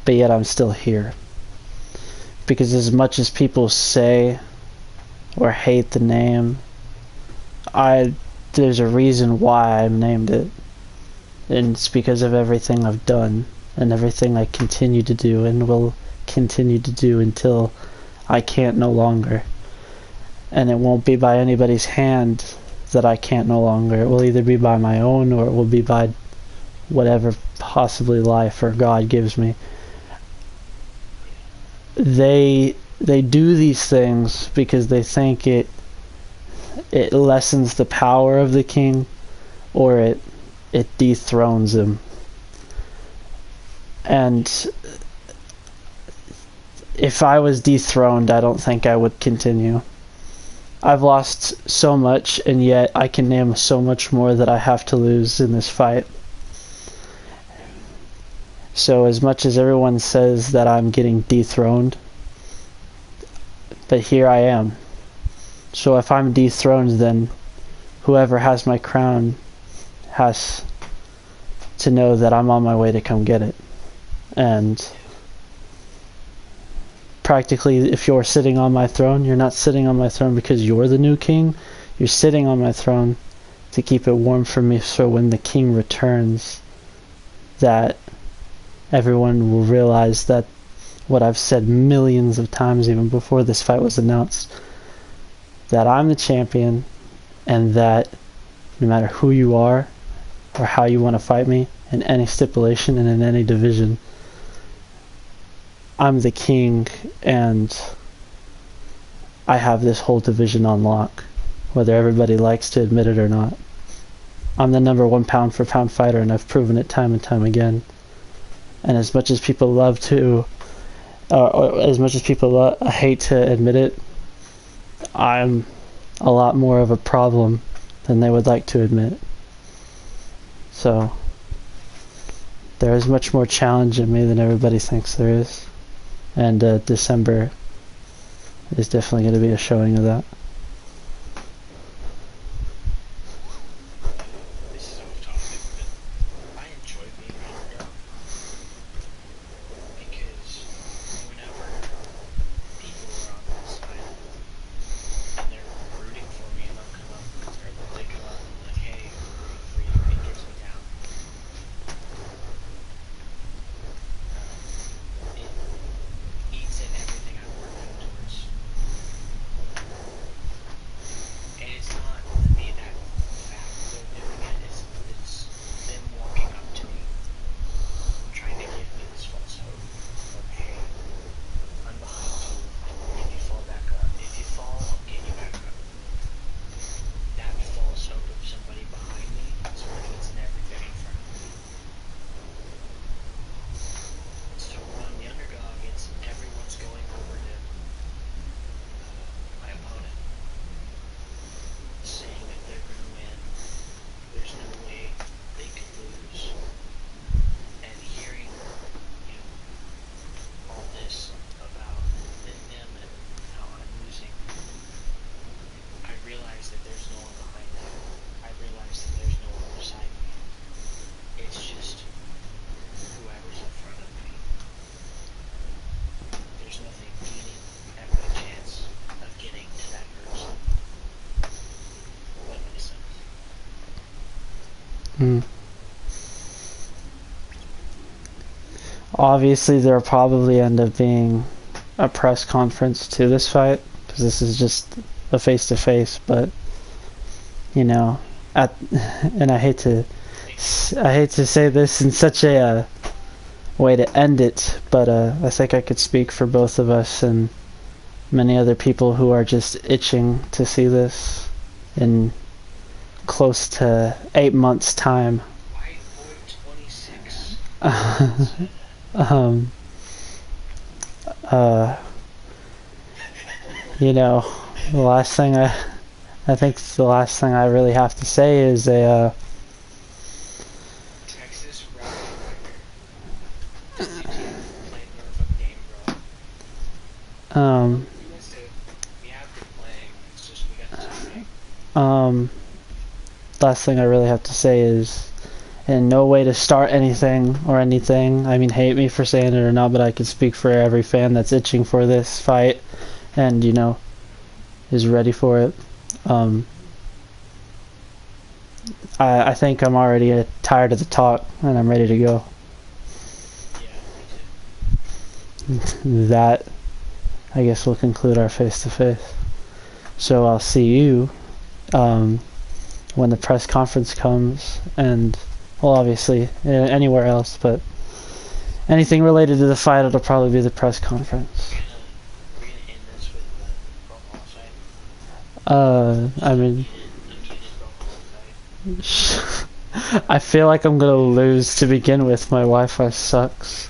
But yet I'm still here. Because as much as people say or hate the name, there's a reason why I've named it. And it's because of everything I've done and everything I continue to do and will continue to do until I can't no longer. And it won't be by anybody's hand that I can't no longer. It will either be by my own, or it will be by whatever possibly life or God gives me. They do these things because they think it lessens the power of the king, or it dethrones him. And if I was dethroned, I don't think I would continue. I've lost so much, and yet I can name so much more that I have to lose in this fight. So as much as everyone says that I'm getting dethroned, but here I am. So if I'm dethroned, then whoever has my crown has to know that I'm on my way to come get it. And practically, if you're sitting on my throne, you're not sitting on my throne because you're the new king. You're sitting on my throne to keep it warm for me, so when the king returns, that everyone will realize that what I've said millions of times even before this fight was announced, that I'm the champion, and that no matter who you are or how you want to fight me in any stipulation and in any division, I'm the king, and I have this whole division on lock, whether everybody likes to admit it or not. I'm the #1 pound for pound fighter, and I've proven it time and time again. And as much as people love to, or as much as people hate to admit it, I'm a lot more of a problem than they would like to admit. So there is much more challenge in me than everybody thinks there is. And December is definitely going to be a showing of that. This is off topic, but I enjoy being an underdog because whenever people are on my side and they're rooting for me, and they'll come up, or they come up and like, hey, I'm rooting for you, it gets me down. It eats in everything I'm working towards. And it's not me that fact they're doing it, it's them walking up to me, trying to give me this false hope of, hey, I'm behind you, if you fall back up, if you fall, I'll get you back up. That false hope of somebody behind me is what eats in everything in front of me. So when I'm the underdog, it's everyone's going over to my opponent, saying that they're going to win, there's no way they could lose. And hearing, all this about them and how I'm losing, I realize that there's no one behind me. I realize that there's no one beside me. It's just whoever's in front of me. There's nothing eating at my chance of getting to that person. That makes sense. Obviously, there'll probably end up being a press conference to this fight, because this is just a face-to-face, but, and I hate to say this in such a way to end it, but I think I could speak for both of us and many other people who are just itching to see this in close to 8 months' time. White boy 26. The last thing I think the last thing I really have to say is Texas Route Runner. GTA played Norfolk game, bro. We have been playing, it's just we got to last thing I really have to say is in no way to start anything or anything. I mean, hate me for saying it or not, but I can speak for every fan that's itching for this fight and, you know, is ready for it. I think I'm already tired of the talk and I'm ready to go. Yeah, me too. That, I guess, will conclude our face-to-face. So I'll see you when the press conference comes, and, well, obviously, anywhere else, but anything related to the fight, it'll probably be the press conference. We're gonna end this with the pro fight. I mean, Unmuted pro fight. I feel like I'm gonna lose to begin with. My Wi-Fi sucks.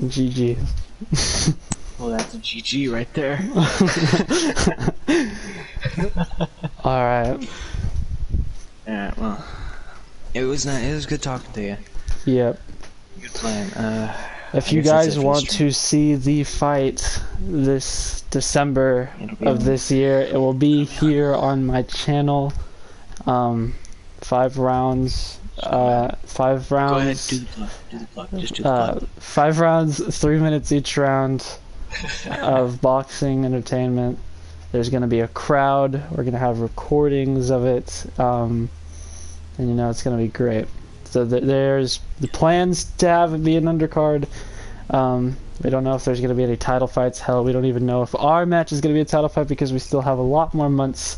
GG. Well, that's a GG right there. Alright. Yeah, well, it was not. It was good talking to you. Yep. Good playing. If I you guess that's guys it for want the stream. to see the fight this December It'll be of on- this year, it will be here on my channel. 5 rounds. 5 Go ahead, rounds. do the plug. Do the plug. Just do the plug. 5 rounds, 3 minutes each round of boxing entertainment. There's going to be a crowd. We're going to have recordings of it. And you know, it's going to be great. So there's the plans to have it be an undercard. We don't know if there's going to be any title fights. Hell, we don't even know if our match is going to be a title fight because we still have a lot more months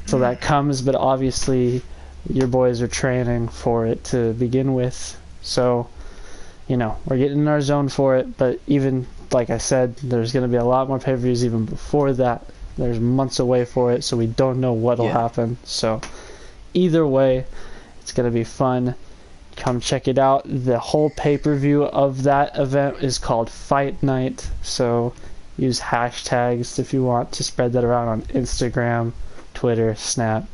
till that comes. But obviously, your boys are training for it to begin with. So, you know, we're getting in our zone for it. But even like I said, there's going to be a lot more pay-per-views even before that. There's months away for it, so we don't know what'll happen. So either way, it's going to be fun. Come check it out. The whole pay-per-view of that event is called Fight Night, so use hashtags if you want to spread that around on Instagram, Twitter, Snap,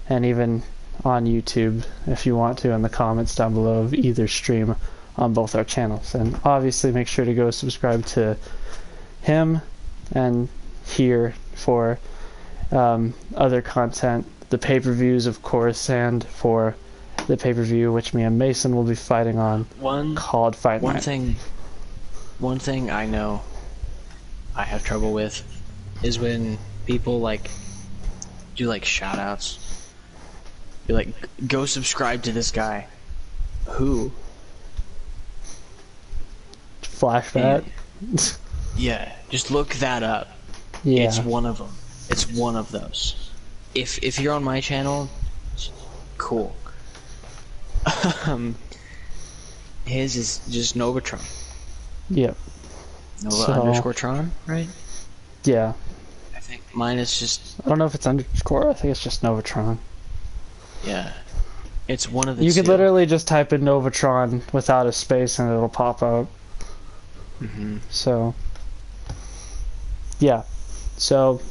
and even on YouTube if you want to in the comments down below of either stream on both our channels. And obviously make sure to go subscribe to him and here for other content, the pay-per-views of course, and for the pay-per-view which me and Mason will be fighting on called Fight Night. One thing I know I have trouble with is when people like do like shout outs. You're like, go subscribe to this guy. Who? FLASHBAT? Yeah, just look that up. Yeah. It's one of them. It's one of those. If you're on my channel, cool. His is just Novatron. Yep. Nova underscore Tron, right? Yeah. I think mine is just... I don't know if it's underscore, I think it's just Novatron. Yeah. It's one of the You two. could literally just type in Novatron without a space and it'll pop up. Mm-hmm. So, yeah. So,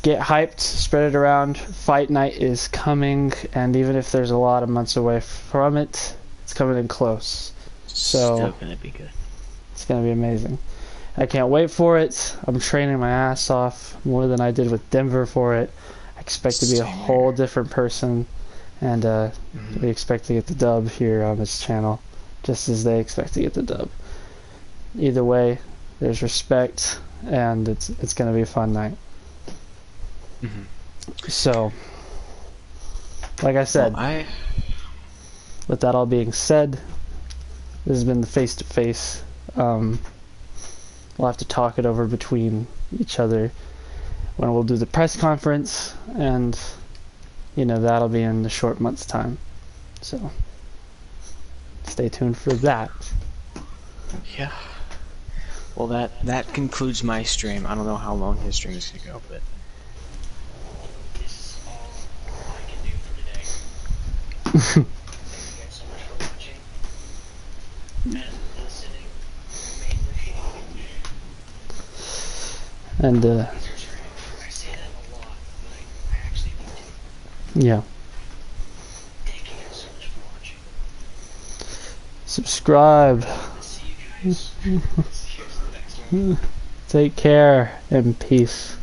get hyped, spread it around. Fight Night is coming, and even if there's a lot of months away from it, it's coming in close. So, still gonna be good. It's gonna be amazing. I can't wait for it. I'm training my ass off more than I did with Denver for it. I expect to be a whole different person, and we expect to get the dub here on this channel, just as they expect to get the dub. Either way, there's respect, and it's gonna be a fun night. So, like I said, with that all being said, this has been the face-to-face. We'll have to talk it over between each other when we'll do the press conference, and you know that'll be in a short month's time. So, stay tuned for that. Yeah. Well, that concludes my stream. I don't know how long his stream is gonna go, but This is all I can do for today. Thank you guys so much for watching and listening, mainly. And I say that a lot, but I actually mean to. yeah, Thank you guys so much for watching. subscribe. I'll see you guys. Here's the next one. Take care and peace.